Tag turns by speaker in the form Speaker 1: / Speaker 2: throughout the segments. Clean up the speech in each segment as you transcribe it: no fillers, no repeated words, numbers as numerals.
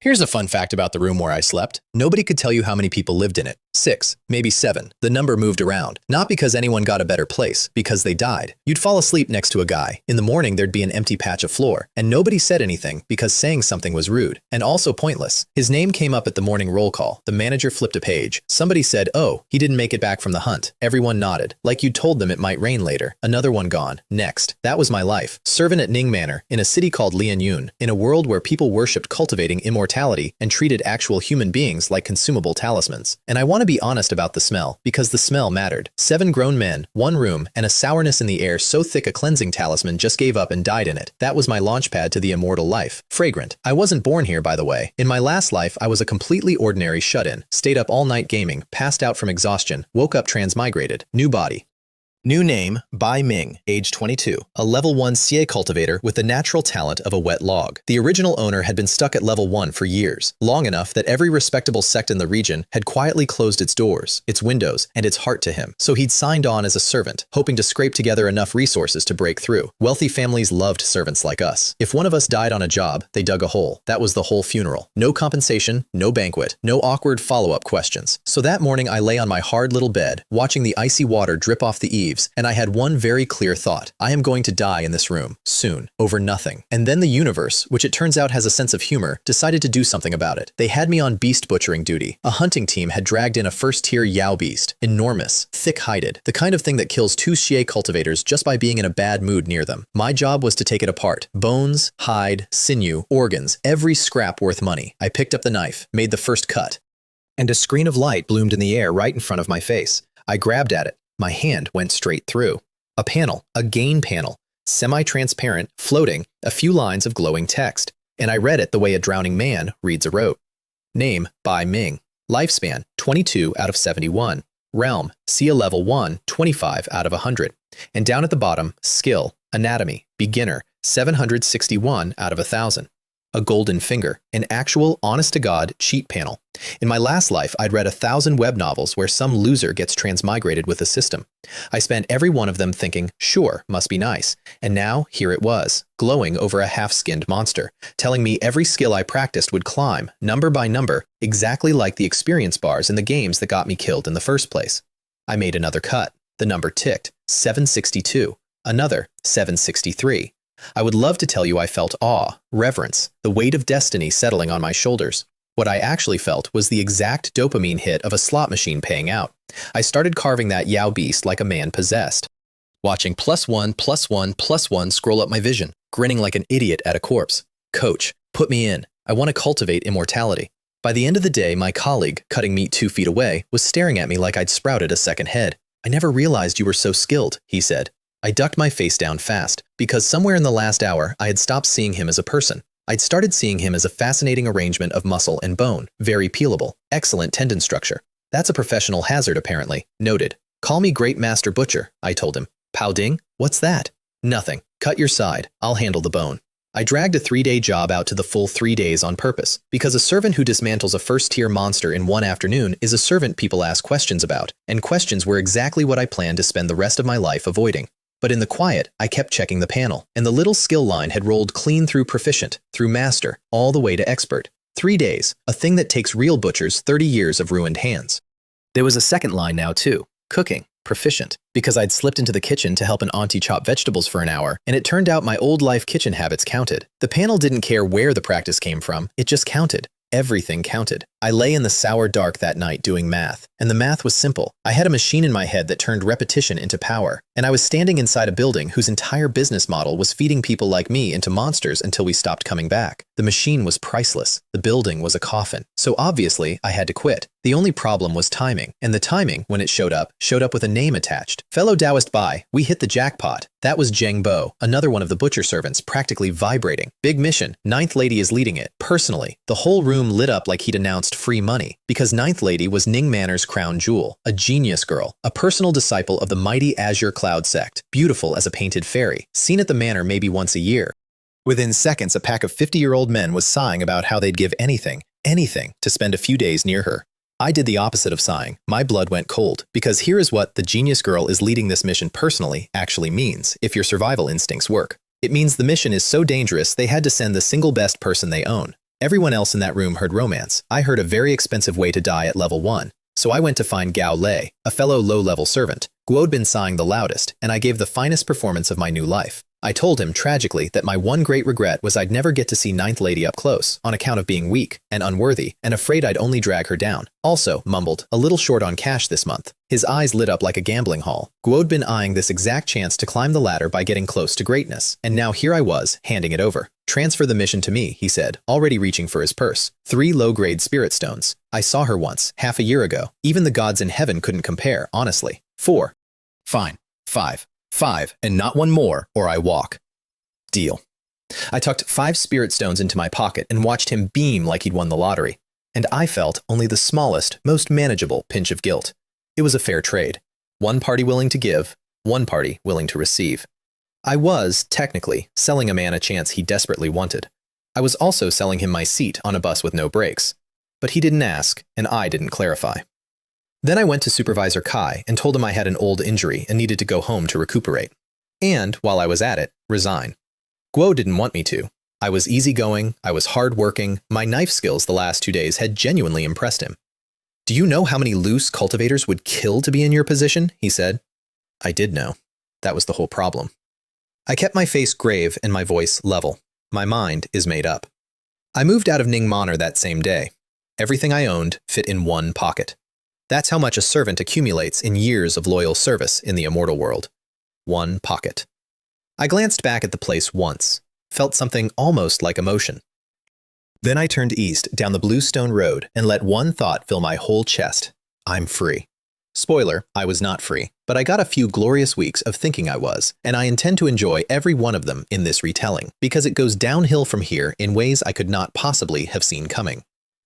Speaker 1: Here's a fun fact about the room where I slept. Nobody could tell you how many people lived in it. 6, maybe 7. The number moved around. Not because anyone got a better place, because they died. You'd fall asleep next to a guy. In the morning, there'd be an empty patch of floor. And nobody said anything because saying something was rude. And also pointless. His name came up at the morning roll call. The manager flipped a page. Somebody said, "Oh, he didn't make it back from the hunt." Everyone nodded, like you'd told them it might rain later. Another one gone. Next. That was my life. Servant at Ning Manor, in a city called Lianyun, in a world where people worshipped cultivating immortality and treated actual human beings like consumable talismans. And I want to be honest about the smell, because the smell mattered. 7 grown men, 1 room, and a sourness in the air so thick a cleansing talisman just gave up and died in it. That was my launchpad to the immortal life. Fragrant. I wasn't born here, by the way. In my last life, I was a completely ordinary shut-in. Stayed up all night gaming, passed out from exhaustion, woke up transmigrated. New body. New name, Bai Ming, age 22, a level 1 CA cultivator with the natural talent of a wet log. The original owner had been stuck at level 1 for years, long enough that every respectable sect in the region had quietly closed its doors, its windows, and its heart to him. So he'd signed on as a servant, hoping to scrape together enough resources to break through. Wealthy families loved servants like us. If one of us died on a job, they dug a hole. That was the whole funeral. No compensation, no banquet, no awkward follow-up questions. So that morning I lay on my hard little bed, watching the icy water drip off the eaves, and I had one very clear thought. I am going to die in this room, soon, over nothing. And then the universe, which it turns out has a sense of humor, decided to do something about it. They had me on beast butchering duty. A hunting team had dragged in a first-tier Yao beast. Enormous, thick-hided, the kind of thing that kills 2 Xie cultivators just by being in a bad mood near them. My job was to take it apart. Bones, hide, sinew, organs, every scrap worth money. I picked up the knife, made the first cut, and a screen of light bloomed in the air right in front of my face. I grabbed at it. My hand went straight through. A panel, a gain panel, semi-transparent, floating, a few lines of glowing text. And I read it the way a drowning man reads a rote. Name, Bai Ming. Lifespan, 22 out of 71. Realm, see a level 1, 25 out of 100. And down at the bottom, skill, anatomy, beginner, 761 out of 1,000. A golden finger, an actual, honest-to-God cheat panel. In my last life, I'd read 1,000 web novels where some loser gets transmigrated with a system. I spent every one of them thinking, sure, must be nice. And now, here it was, glowing over a half-skinned monster, telling me every skill I practiced would climb, number by number, exactly like the experience bars in the games that got me killed in the first place. I made another cut. The number ticked, 762. Another, 763. I would love to tell you I felt awe, reverence, the weight of destiny settling on my shoulders. What I actually felt was the exact dopamine hit of a slot machine paying out. I started carving that Yao beast like a man possessed, watching +1, +1, +1 scroll up my vision, grinning like an idiot at a corpse. Coach, put me in. I want to cultivate immortality. By the end of the day, my colleague, cutting meat 2 feet away, was staring at me like I'd sprouted a second head. I never realized you were so skilled, he said. I ducked my face down fast, because somewhere in the last hour, I had stopped seeing him as a person. I'd started seeing him as a fascinating arrangement of muscle and bone, very peelable, excellent tendon structure. That's a professional hazard, apparently. Noted. Call me Great Master Butcher, I told him. Pao Ding? What's that? Nothing. Cut your side. I'll handle the bone. I dragged a 3-day job out to the full 3 days on purpose, because a servant who dismantles a first-tier monster in one afternoon is a servant people ask questions about, and questions were exactly what I planned to spend the rest of my life avoiding. But in the quiet, I kept checking the panel, and the little skill line had rolled clean through proficient, through master, all the way to expert. 3 days, a thing that takes real butchers 30 years of ruined hands. There was a second line now too, cooking, proficient, because I'd slipped into the kitchen to help an auntie chop vegetables for an hour, and it turned out my old life kitchen habits counted. The panel didn't care where the practice came from, it just counted. Everything counted. I lay in the sour dark that night doing math, and the math was simple. I had a machine in my head that turned repetition into power, and I was standing inside a building whose entire business model was feeding people like me into monsters until we stopped coming back. The machine was priceless. The building was a coffin. So obviously, I had to quit. The only problem was timing, and the timing, when it showed up with a name attached. Fellow Taoist Bai, we hit the jackpot. That was Zheng Bo, another one of the butcher servants, practically vibrating. Big mission. Ninth Lady is leading it. Personally, the whole room lit up like he'd announced free money, because Ninth Lady was Ning Manor's crown jewel, a genius girl, a personal disciple of the mighty Azure Cloud sect, beautiful as a painted fairy, seen at the manor maybe once a year. Within seconds, a pack of 50-year-old men was sighing about how they'd give anything, to spend a few days near her. I did the opposite of sighing. My blood went cold, because here is what the genius girl is leading this mission personally actually means, if your survival instincts work. It means the mission is so dangerous they had to send the single best person they own. Everyone else in that room heard romance. I heard a very expensive way to die at level 1. So I went to find Gao Lei, a fellow low-level servant. Guo'd been sighing the loudest, and I gave the finest performance of my new life. I told him, tragically, that my one great regret was I'd never get to see Ninth Lady up close, on account of being weak and unworthy, and afraid I'd only drag her down. Also, mumbled, a little short on cash this month. His eyes lit up like a gambling hall. Guo'd been eyeing this exact chance to climb the ladder by getting close to greatness, and now here I was, handing it over. Transfer the mission to me, he said, already reaching for his purse. 3 low-grade spirit stones. I saw her once, half a year ago. Even the gods in heaven couldn't compare, honestly. 4. Fine. 5. 5, and not one more, or I walk. Deal. I tucked 5 spirit stones into my pocket and watched him beam like he'd won the lottery. And I felt only the smallest, most manageable pinch of guilt. It was a fair trade. One party willing to give, one party willing to receive. I was, technically, selling a man a chance he desperately wanted. I was also selling him my seat on a bus with no brakes. But he didn't ask, and I didn't clarify. Then I went to Supervisor Kai and told him I had an old injury and needed to go home to recuperate. And, while I was at it, resign. Guo didn't want me to. I was easygoing, I was hardworking, my knife skills the last 2 days had genuinely impressed him. Do you know how many loose cultivators would kill to be in your position? He said. I did know. That was the whole problem. I kept my face grave and my voice level. My mind is made up. I moved out of Ning Manor that same day. Everything I owned fit in one pocket. That's how much a servant accumulates in years of loyal service in the immortal world. One pocket. I glanced back at the place once, felt something almost like emotion. Then I turned east down the Bluestone Road and let one thought fill my whole chest. I'm free. Spoiler, I was not free, but I got a few glorious weeks of thinking I was, and I intend to enjoy every one of them in this retelling, because it goes downhill from here in ways I could not possibly have seen coming.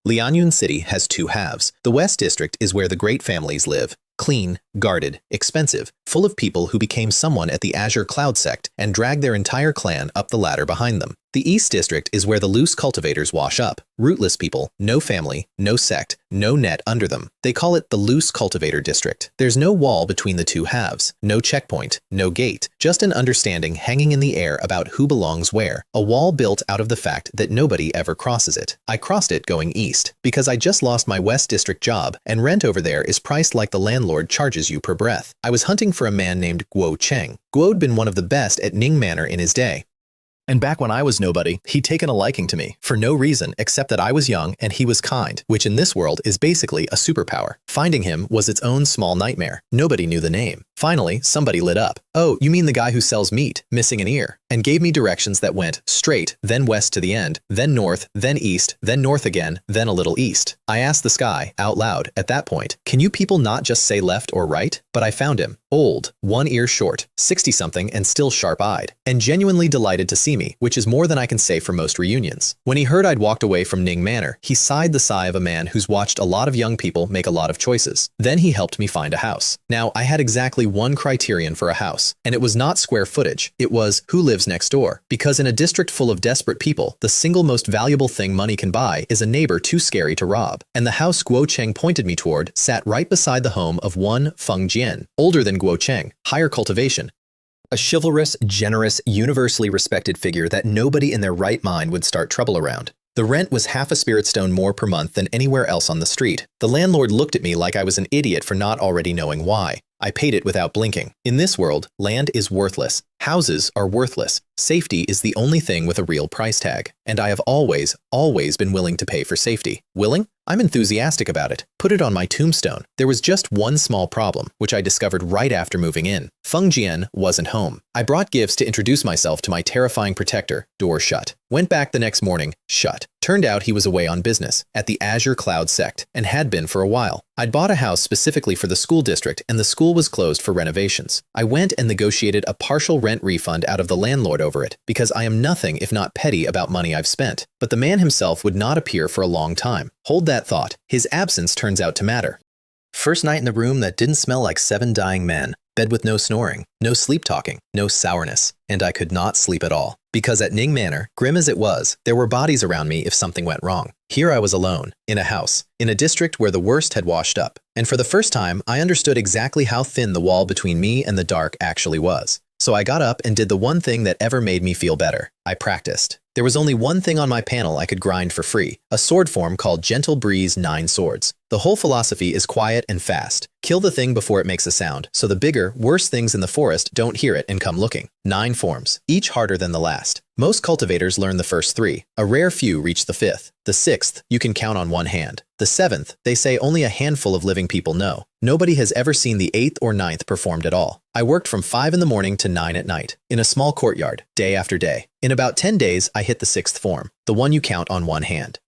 Speaker 1: Lianyun City has 2 halves. The West District is where the great families live. Clean, guarded, expensive, full of people who became someone at the Azure Cloud sect and dragged their entire clan up the ladder behind them. The East District is where the loose cultivators wash up. Rootless people, no family, no sect, no net under them. They call it the Loose Cultivator District. There's no wall between the 2 halves, no checkpoint, no gate, just an understanding hanging in the air about who belongs where, a wall built out of the fact that nobody ever crosses it. I crossed it going east, because I just lost my West District job, and rent over there is priced like the landlord charges you per breath. I was hunting for a man named Guo Cheng. Guo'd been one of the best at Ning Manor in his day. And back when I was nobody, he'd taken a liking to me, for no reason except that I was young and he was kind, which in this world is basically a superpower. Finding him was its own small nightmare. Nobody knew the name. Finally, somebody lit up. Oh, you mean the guy who sells meat, missing an ear, and gave me directions that went straight, then west to the end, then north, then east, then north again, then a little east. I asked the sky, out loud, at that point, can you people not just say left or right? But I found him. Old, 1 ear short, 60-something and still sharp-eyed, and genuinely delighted to see me, which is more than I can say for most reunions. When he heard I'd walked away from Ning Manor, he sighed the sigh of a man who's watched a lot of young people make a lot of choices. Then he helped me find a house. Now, I had exactly one criterion for a house, and it was not square footage. It was who lives next door. Because in a district full of desperate people, the single most valuable thing money can buy is a neighbor too scary to rob. And the house Guo Cheng pointed me toward sat right beside the home of one Feng Jian, older than Guo Cheng, higher cultivation. A chivalrous, generous, universally respected figure that nobody in their right mind would start trouble around. The rent was half a spirit stone more per month than anywhere else on the street. The landlord looked at me like I was an idiot for not already knowing why. I paid it without blinking. In this world, land is worthless. Houses are worthless. Safety is the only thing with a real price tag. And I have always been willing to pay for safety. Willing? I'm enthusiastic about it. Put it on my tombstone. There was just one small problem, which I discovered right after moving in. Feng Jian wasn't home. I brought gifts to introduce myself to my terrifying protector, door shut. Went back the next morning, shut. Turned out he was away on business, at the Azure Cloud sect, and had been for a while. I'd bought a house specifically for the school district, and the school was closed for renovations. I went and negotiated a partial rent refund out of the landlord over it, because I am nothing if not petty about money I've spent. But the man himself would not appear for a long time. Hold that thought. His absence turns out to matter. First night in the room that didn't smell like 7 dying men. Bed with no snoring, no sleep talking, no sourness, and I could not sleep at all. Because at Ning Manor, grim as it was, there were bodies around me if something went wrong. Here I was alone, in a house, in a district where the worst had washed up. And for the first time, I understood exactly how thin the wall between me and the dark actually was. So I got up and did the one thing that ever made me feel better. I practiced. There was only one thing on my panel I could grind for free, a sword form called Gentle Breeze 9 Swords. The whole philosophy is quiet and fast. Kill the thing before it makes a sound, so the bigger, worse things in the forest don't hear it and come looking. 9 forms, each harder than the last. Most cultivators learn the first 3. A rare few reach the 5th. The 6th, you can count on one hand. The 7th, they say only a handful of living people know. Nobody has ever seen the 8th or 9th performed at all. I worked from 5 in the morning to 9 at night, in a small courtyard, day after day. In about 10 days, I hit the 6th form, the one you count on one hand.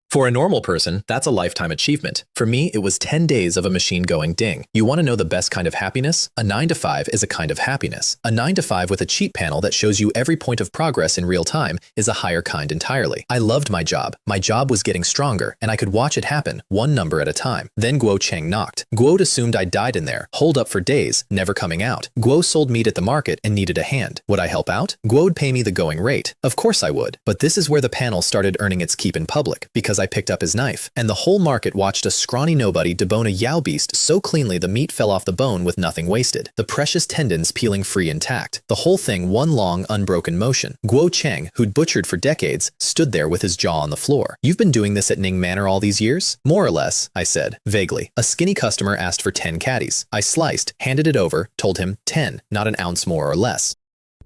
Speaker 1: For a normal person, that's a lifetime achievement. For me, it was 10 days of a machine going ding. You want to know the best kind of happiness? A 9 to 5 is a kind of happiness. A 9 to 5 with a cheat panel that shows you every point of progress in real time is a higher kind entirely. I loved my job. My job was getting stronger, and I could watch it happen, one number at a time. Then Guo Cheng knocked. Guo assumed I'd died in there, holed up for days, never coming out. Guo sold meat at the market and needed a hand. Would I help out? Guo'd pay me the going rate. Of course I would. But this is where the panel started earning its keep in public, because I picked up his knife, and the whole market watched a scrawny nobody debone a Yao beast so cleanly the meat fell off the bone with nothing wasted, the precious tendons peeling free intact. The whole thing one long, unbroken motion. Guo Cheng, who'd butchered for decades, stood there with his jaw on the floor. "You've been doing this at Ning Manor all these years?" "More or less," I said, vaguely. A skinny customer asked for 10 caddies. I sliced, handed it over, told him 10, not an ounce more or less.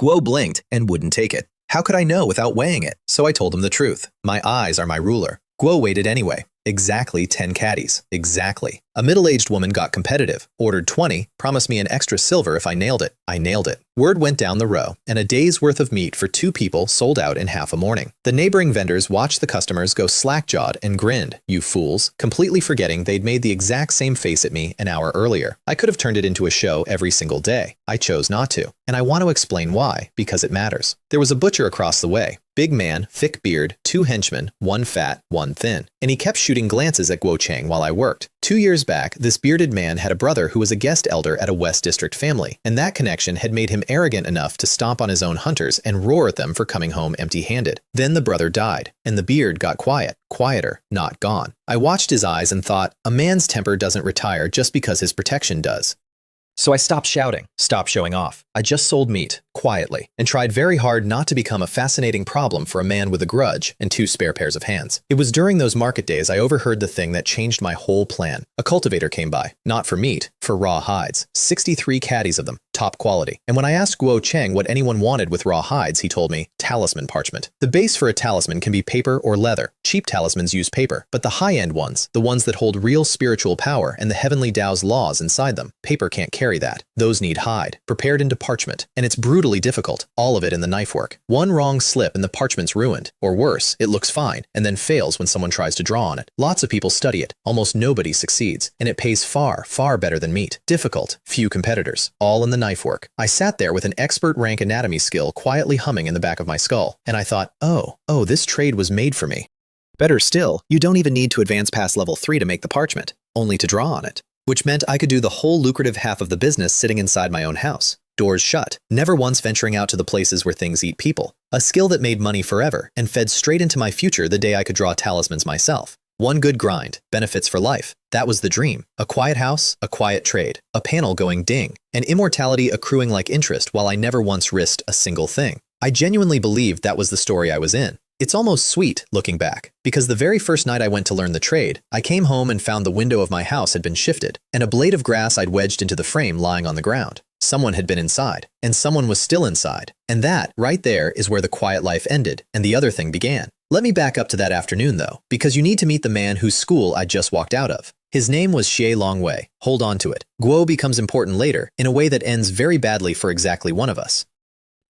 Speaker 1: Guo blinked and wouldn't take it. How could I know without weighing it? So I told him the truth. My eyes are my ruler. Guo waited anyway. Exactly 10 caddies. Exactly. A middle-aged woman got competitive, ordered 20, promised me an extra silver if I nailed it. I nailed it. Word went down the row, and a day's worth of meat for 2 people sold out in half a morning. The neighboring vendors watched the customers go slack-jawed and grinned, you fools, completely forgetting they'd made the exact same face at me an hour earlier. I could have turned it into a show every single day. I chose not to, and I want to explain why, because it matters. There was a butcher across the way. Big man, thick beard, 2 henchmen, one fat, one thin. And he kept shooting glances at Guo Cheng while I worked. 2 years back, this bearded man had a brother who was a guest elder at a West District family, and that connection had made him arrogant enough to stomp on his own hunters and roar at them for coming home empty-handed. Then the brother died, and the beard got quiet. Quieter, not gone. I watched his eyes and thought, a man's temper doesn't retire just because his protection does. So I stopped shouting, stopped showing off. I just sold meat, quietly, and tried very hard not to become a fascinating problem for a man with a grudge and 2 spare pairs of hands. It was during those market days I overheard the thing that changed my whole plan. A cultivator came by, not for meat, for raw hides. 63 caddies of them, top quality. And when I asked Guo Cheng what anyone wanted with raw hides, he told me, talisman parchment. The base for a talisman can be paper or leather. Cheap talismans use paper, but the high-end ones, the ones that hold real spiritual power and the heavenly Tao's laws inside them, paper can't carry that. Those need hide, prepared into parchment, and it's brutally difficult, all of it in the knife work. One wrong slip and the parchment's ruined, or worse, it looks fine, and then fails when someone tries to draw on it. Lots of people study it, almost nobody succeeds, and it pays far, far better than meat. Difficult, few competitors, all in the knife work. I sat there with an expert rank anatomy skill quietly humming in the back of my skull, and I thought, oh, this trade was made for me. Better still, you don't even need to advance past level 3 to make the parchment, only to draw on it. Which meant I could do the whole lucrative half of the business sitting inside my own house. Doors shut, never once venturing out to the places where things eat people. A skill that made money forever and fed straight into my future the day I could draw talismans myself. One good grind, benefits for life. That was the dream. A quiet house, a quiet trade, a panel going ding, and immortality accruing like interest while I never once risked a single thing. I genuinely believed that was the story I was in. It's almost sweet, looking back, because the very first night I went to learn the trade, I came home and found the window of my house had been shifted, and a blade of grass I'd wedged into the frame lying on the ground. Someone had been inside, and someone was still inside. And that, right there, is where the quiet life ended, and the other thing began. Let me back up to that afternoon, though, because you need to meet the man whose school I just walked out of. His name was Xie Longwei. Hold on to it. Guo becomes important later, in a way that ends very badly for exactly one of us.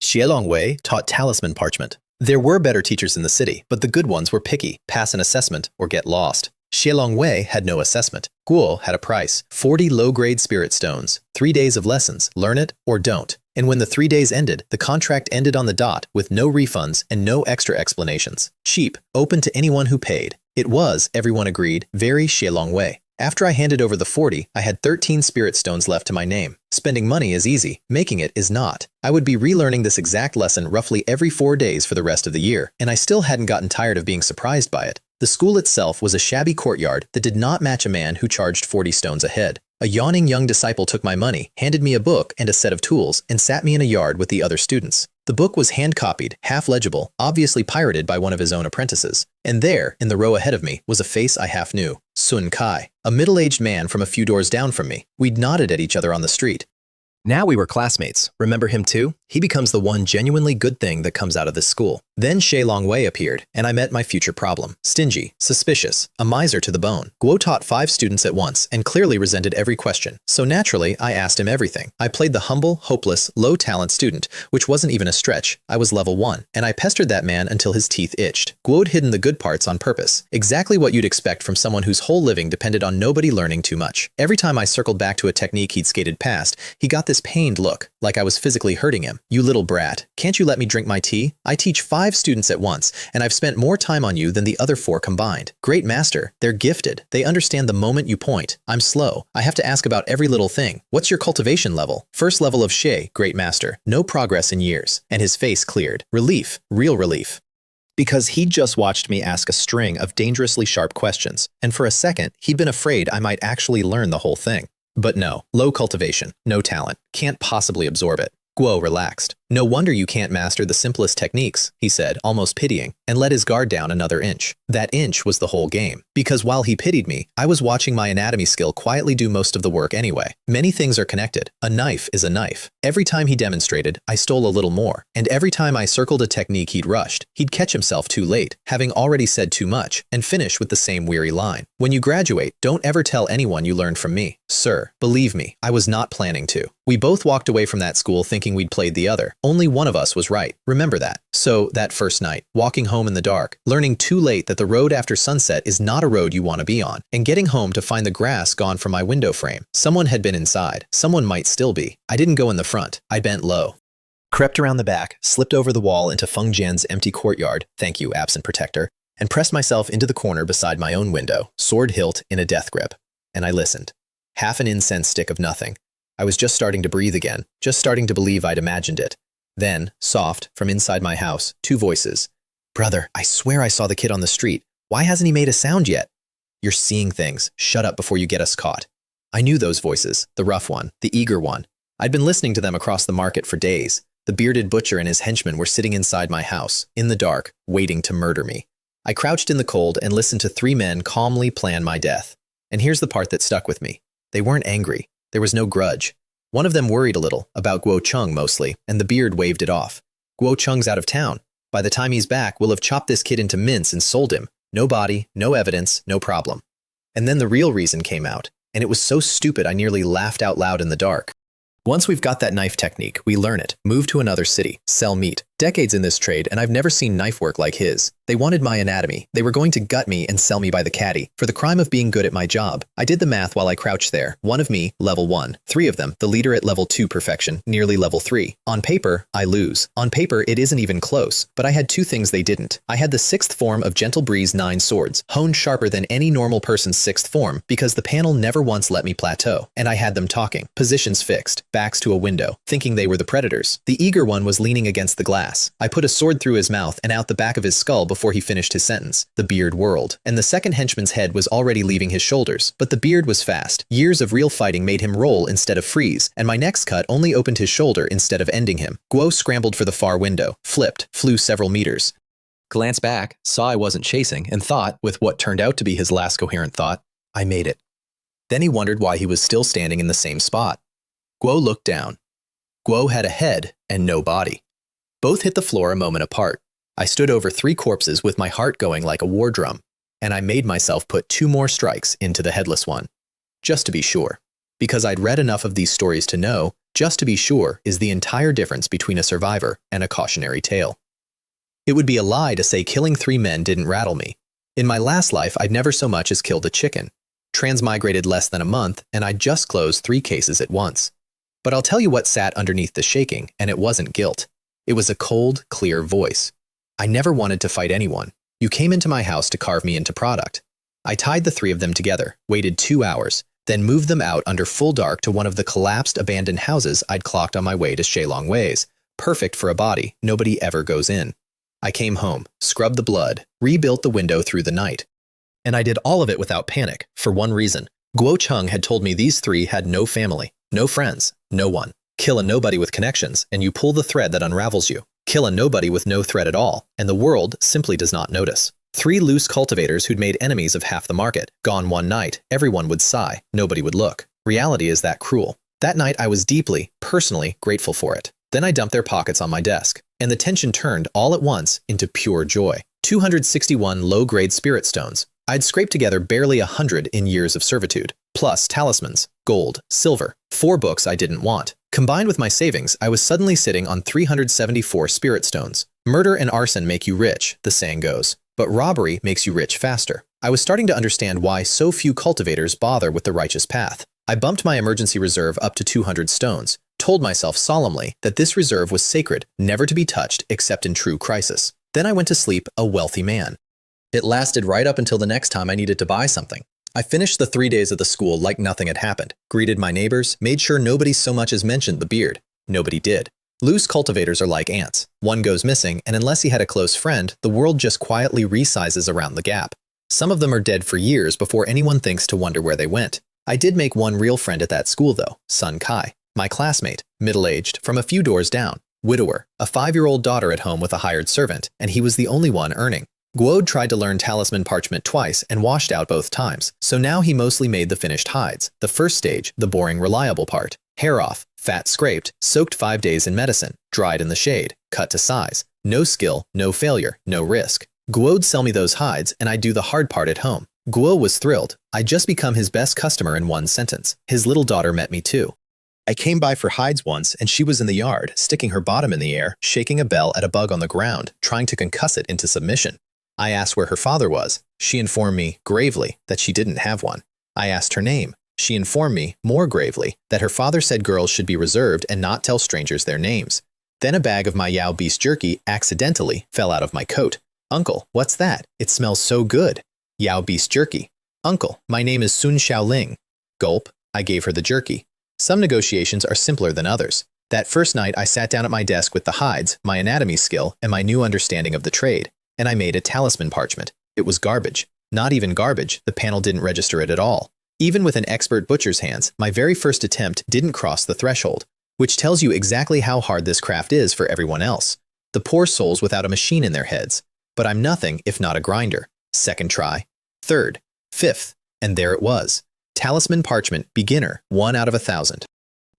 Speaker 1: Xie Longwei taught talisman parchment. There were better teachers in the city, but the good ones were picky, pass an assessment, or get lost. Xie Longwei had no assessment. Guo had a price, 40 low-grade spirit stones, 3 days of lessons, learn it or don't. And when the 3 days ended, the contract ended on the dot with no refunds and no extra explanations. Cheap, open to anyone who paid. It was, everyone agreed, very Xie Longwei. After I handed over the 40, I had 13 spirit stones left to my name. Spending money is easy, making it is not. I would be relearning this exact lesson roughly every 4 days for the rest of the year, and I still hadn't gotten tired of being surprised by it. The school itself was a shabby courtyard that did not match a man who charged 40 stones a head. A yawning young disciple took my money, handed me a book and a set of tools, and sat me in a yard with the other students. The book was hand-copied, half-legible, obviously pirated by one of his own apprentices. And there, in the row ahead of me, was a face I half knew. Sun Kai, a middle-aged man from a few doors down from me. We'd nodded at each other on the street. Now we were classmates. Remember him too? He becomes the one genuinely good thing that comes out of this school. Then Xie Longwei appeared, and I met my future problem. Stingy, suspicious, a miser to the bone. Guo taught 5 students at once and clearly resented every question. So naturally, I asked him everything. I played the humble, hopeless, low-talent student, which wasn't even a stretch. I was level 1, and I pestered that man until his teeth itched. Guo'd hidden the good parts on purpose. Exactly what you'd expect from someone whose whole living depended on nobody learning too much. Every time I circled back to a technique he'd skated past, he got this pained look, like I was physically hurting him. You little brat, can't you let me drink my tea? I teach 5 students at once, and I've spent more time on you than the other 4 combined. Great master, they're gifted. They understand the moment you point. I'm slow. I have to ask about every little thing. What's your cultivation level? First level of Xie, great master. No progress in years. And his face cleared. Relief, real relief. Because he'd just watched me ask a string of dangerously sharp questions, and for a second, he'd been afraid I might actually learn the whole thing. But no, low cultivation, no talent, can't possibly absorb it. Guo relaxed. No wonder you can't master the simplest techniques, he said, almost pitying, and let his guard down another inch. That inch was the whole game. Because while he pitied me, I was watching my anatomy skill quietly do most of the work anyway. Many things are connected. A knife is a knife. Every time he demonstrated, I stole a little more. And every time I circled a technique he'd rushed, he'd catch himself too late, having already said too much, and finish with the same weary line. When you graduate, don't ever tell anyone you learned from me. Sir, believe me, I was not planning to. We both walked away from that school thinking we'd played the other. Only one of us was right. Remember that. So, that first night, walking home in the dark, learning too late that the road after sunset is not a road you want to be on, and getting home to find the grass gone from my window frame. Someone had been inside. Someone might still be. I didn't go in the front. I bent low. Crept around the back, slipped over the wall into Feng Jian's empty courtyard, thank you, absent protector, and pressed myself into the corner beside my own window, sword hilt in a death grip. And I listened. Half an incense stick of nothing. I was just starting to breathe again, just starting to believe I'd imagined it. Then, soft, from inside my house, 2 voices. Brother, I swear I saw the kid on the street. Why hasn't he made a sound yet? You're seeing things. Shut up before you get us caught. I knew those voices, the rough one, the eager one. I'd been listening to them across the market for days. The bearded butcher and his henchmen were sitting inside my house, in the dark, waiting to murder me. I crouched in the cold and listened to 3 men calmly plan my death. And here's the part that stuck with me. They weren't angry. There was no grudge. One of them worried a little, about Guo Cheng mostly, and the beard waved it off. Guo Cheng's out of town. By the time he's back, we'll have chopped this kid into mince and sold him. No body, no evidence, no problem. And then the real reason came out, and it was so stupid I nearly laughed out loud in the dark. Once we've got that knife technique, we learn it, move to another city, sell meat. Decades in this trade, and I've never seen knife work like his. They wanted my anatomy. They were going to gut me and sell me by the caddy, for the crime of being good at my job. I did the math while I crouched there. 1 of me, level 1. 3 of them, the leader at level 2 perfection, nearly level 3. On paper, I lose. On paper, it isn't even close. But I had 2 things they didn't. I had the 6th form of Gentle Breeze 9 swords, honed sharper than any normal person's 6th form, because the panel never once let me plateau. And I had them talking, positions fixed, backs to a window, thinking they were the predators. The eager one was leaning against the glass. I put a sword through his mouth and out the back of his skull before he finished his sentence. The beard whirled, and the second henchman's head was already leaving his shoulders. But the beard was fast. Years of real fighting made him roll instead of freeze, and my next cut only opened his shoulder instead of ending him. Guo scrambled for the far window, flipped, flew several meters. Glanced back, saw I wasn't chasing, and thought, with what turned out to be his last coherent thought, I made it. Then he wondered why he was still standing in the same spot. Guo looked down. Guo had a head and no body. Both hit the floor a moment apart. I stood over 3 corpses with my heart going like a war drum, and I made myself put 2 more strikes into the headless one. Just to be sure. Because I'd read enough of these stories to know, just to be sure is the entire difference between a survivor and a cautionary tale. It would be a lie to say killing 3 men didn't rattle me. In my last life, I'd never so much as killed a chicken. Transmigrated less than a month, and I'd just closed 3 cases at once. But I'll tell you what sat underneath the shaking, and it wasn't guilt. It was a cold, clear voice. I never wanted to fight anyone. You came into my house to carve me into product. I tied the 3 of them together, waited 2 hours, then moved them out under full dark to one of the collapsed, abandoned houses I'd clocked on my way to Xie Longwei's. Perfect for a body, nobody ever goes in. I came home, scrubbed the blood, rebuilt the window through the night. And I did all of it without panic, for one reason. Guo Cheng had told me these three had no family, no friends, no one. Kill a nobody with connections, and you pull the thread that unravels you. Kill a nobody with no thread at all, and the world simply does not notice. 3 loose cultivators who'd made enemies of half the market. Gone one night, everyone would sigh, nobody would look. Reality is that cruel. That night I was deeply, personally grateful for it. Then I dumped their pockets on my desk, and the tension turned all at once into pure joy. 261 low-grade spirit stones. I'd scraped together barely 100 in years of servitude, plus talismans, gold, silver, 4 books I didn't want. Combined with my savings, I was suddenly sitting on 374 spirit stones. Murder and arson make you rich, the saying goes, but robbery makes you rich faster. I was starting to understand why so few cultivators bother with the righteous path. I bumped my emergency reserve up to 200 stones, told myself solemnly that this reserve was sacred, never to be touched except in true crisis. Then I went to sleep a wealthy man. It lasted right up until the next time I needed to buy something. I finished the 3 days of the school like nothing had happened, greeted my neighbors, made sure nobody so much as mentioned the beard. Nobody did. Loose cultivators are like ants. One goes missing, and unless he had a close friend, the world just quietly resizes around the gap. Some of them are dead for years before anyone thinks to wonder where they went. I did make one real friend at that school though, Sun Kai. My classmate, middle-aged, from a few doors down, widower, a 5-year-old daughter at home with a hired servant, and he was the only one earning. Guo tried to learn talisman parchment twice and washed out both times, so now he mostly made the finished hides. The first stage, the boring reliable part. Hair off, fat scraped, soaked 5 days in medicine, dried in the shade, cut to size. No skill, no failure, no risk. Guo'd sell me those hides and I'd do the hard part at home. Guo was thrilled. I'd just become his best customer in one sentence. His little daughter met me too. I came by for hides once and she was in the yard, sticking her bottom in the air, shaking a bell at a bug on the ground, trying to concuss it into submission. I asked where her father was. She informed me, gravely, that she didn't have one. I asked her name. She informed me, more gravely, that her father said girls should be reserved and not tell strangers their names. Then a bag of my Yao beast jerky accidentally fell out of my coat. Uncle, what's that? It smells so good. Yao beast jerky. Uncle, my name is Sun Xiaoling. Gulp, I gave her the jerky. Some negotiations are simpler than others. That first night I sat down at my desk with the hides, my anatomy skill, and my new understanding of the trade. And I made a talisman parchment. It was garbage. Not even garbage, the panel didn't register it at all. Even with an expert butcher's hands, my very first attempt didn't cross the threshold, which tells you exactly how hard this craft is for everyone else. The poor souls without a machine in their heads. But I'm nothing if not a grinder. Second try. Third. Fifth. And there it was. Talisman parchment, beginner, 1 out of 1,000.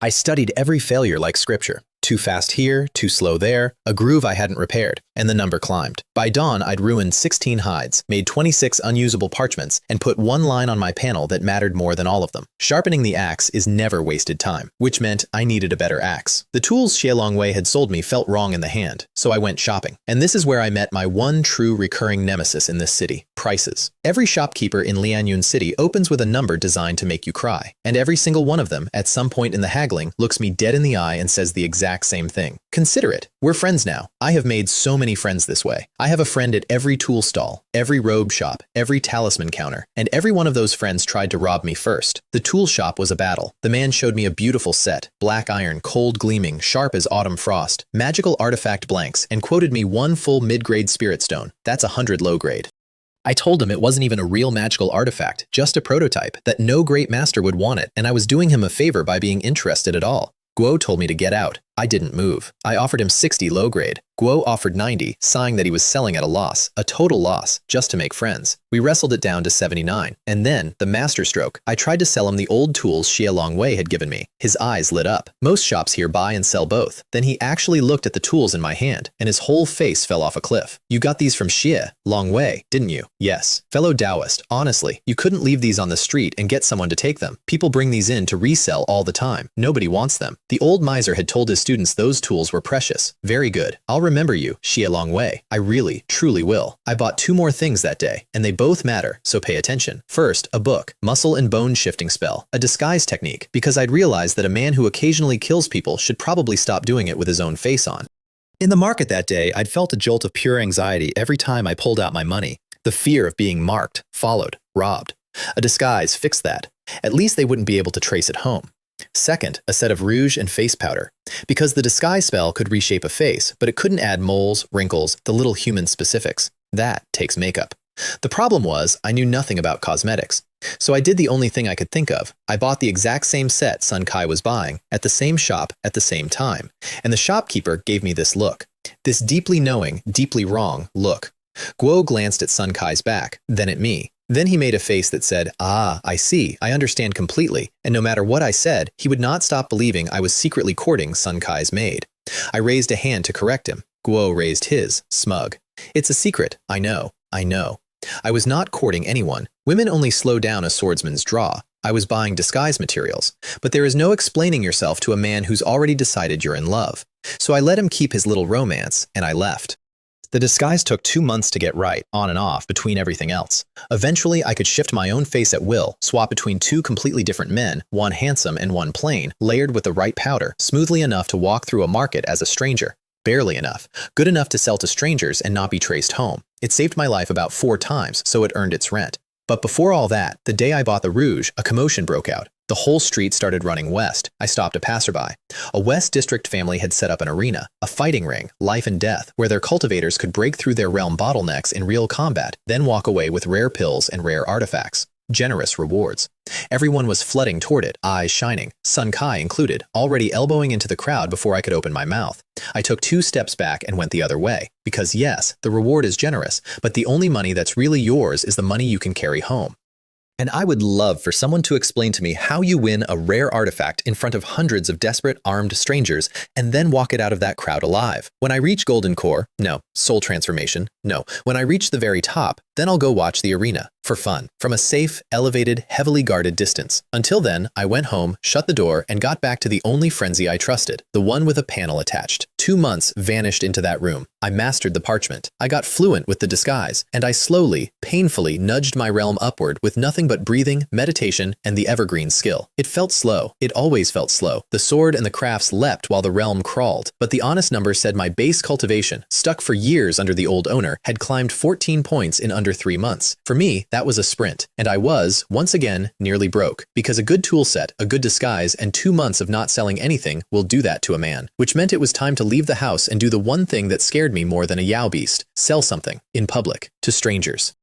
Speaker 1: I studied every failure like scripture. Too fast here, too slow there, a groove I hadn't repaired, and the number climbed. By dawn, I'd ruined 16 hides, made 26 unusable parchments, and put 1 line on my panel that mattered more than all of them. Sharpening the axe is never wasted time, which meant I needed a better axe. The tools Xie Longwei had sold me felt wrong in the hand, so I went shopping. And this is where I met my one true recurring nemesis in this city, prices. Every shopkeeper in Lianyun City opens with a number designed to make you cry, and every single one of them, at some point in the haggling, looks me dead in the eye and says the exact same thing. Consider it. We're friends now. I have made so many friends this way. I have a friend at every tool stall, every robe shop, every talisman counter, and every one of those friends tried to rob me first. The tool shop was a battle. The man showed me a beautiful set, black iron, cold gleaming, sharp as autumn frost, magical artifact blanks, and quoted me 1 full mid-grade spirit stone. That's 100 low-grade. I told him it wasn't even a real magical artifact, just a prototype, that no great master would want it, and I was doing him a favor by being interested at all. Guo told me to get out. I didn't move. I offered him 60 low-grade. Guo offered 90, sighing that he was selling at a loss, a total loss, just to make friends. We wrestled it down to 79. And then, the masterstroke, I tried to sell him the old tools Xie Longwei had given me. His eyes lit up. Most shops here buy and sell both. Then he actually looked at the tools in my hand, and his whole face fell off a cliff. You got these from Xie Longwei, didn't you? Yes. Fellow Taoist, honestly, you couldn't leave these on the street and get someone to take them. People bring these in to resell all the time. Nobody wants them. The old miser had told his students those tools were precious. Very good. I'll remember you, Xie Longwei. I really, truly will. I bought 2 more things that day, and they both matter, so pay attention. First, a book, Muscle and Bone Shifting Spell, a disguise technique, because I'd realized that a man who occasionally kills people should probably stop doing it with his own face on. In the market that day, I'd felt a jolt of pure anxiety every time I pulled out my money. The fear of being marked, followed, robbed. A disguise fixed that. At least they wouldn't be able to trace it home. Second, a set of rouge and face powder. Because the disguise spell could reshape a face, but it couldn't add moles, wrinkles, the little human specifics. That takes makeup. The problem was, I knew nothing about cosmetics. So I did the only thing I could think of. I bought the exact same set Sun Kai was buying, at the same shop, at the same time. And the shopkeeper gave me this look. This deeply knowing, deeply wrong look. Guo glanced at Sun Kai's back, then at me. Then he made a face that said, "Ah, I see, I understand completely," and no matter what I said, he would not stop believing I was secretly courting Sun Kai's maid. I raised a hand to correct him. Guo raised his, smug. "It's a secret, I know, I know. I was not courting anyone. Women only slow down a swordsman's draw. I was buying disguise materials. But there is no explaining yourself to a man who's already decided you're in love. So I let him keep his little romance, and I left. The disguise took 2 months to get right, on and off, between everything else. Eventually, I could shift my own face at will, swap between 2 completely different men, one handsome and one plain, layered with the right powder, smoothly enough to walk through a market as a stranger. Barely enough. Good enough to sell to strangers and not be traced home. It saved my life about 4 times, so it earned its rent. But before all that, the day I bought the rouge, a commotion broke out. The whole street started running west. I stopped a passerby. A West District family had set up an arena, a fighting ring, life and death, where their cultivators could break through their realm bottlenecks in real combat, then walk away with rare pills and rare artifacts. Generous rewards. Everyone was flooding toward it, eyes shining, Sun Kai included, already elbowing into the crowd before I could open my mouth. I took 2 steps back and went the other way. Because yes, the reward is generous, but the only money that's really yours is the money you can carry home. And I would love for someone to explain to me how you win a rare artifact in front of hundreds of desperate, armed strangers and then walk it out of that crowd alive. When I reach Golden Core, no. Soul Transformation, no. When I reach the very top, then I'll go watch the arena. For fun, from a safe, elevated, heavily guarded distance. Until then, I went home, shut the door, and got back to the only frenzy I trusted, the one with a panel attached. 2 months vanished into that room. I mastered the parchment. I got fluent with the disguise, and I slowly, painfully nudged my realm upward with nothing but breathing, meditation, and the evergreen skill. It felt slow. It always felt slow. The sword and the crafts leapt while the realm crawled, but the honest number said my base cultivation, stuck for years under the old owner, had climbed 14 points in under 3 months. For me, that was a sprint, and I was, once again, nearly broke, because a good tool set, a good disguise, and 2 months of not selling anything will do that to a man, which meant it was time to leave the house and do the one thing that scared me more than a Yao beast, sell something, in public, to strangers.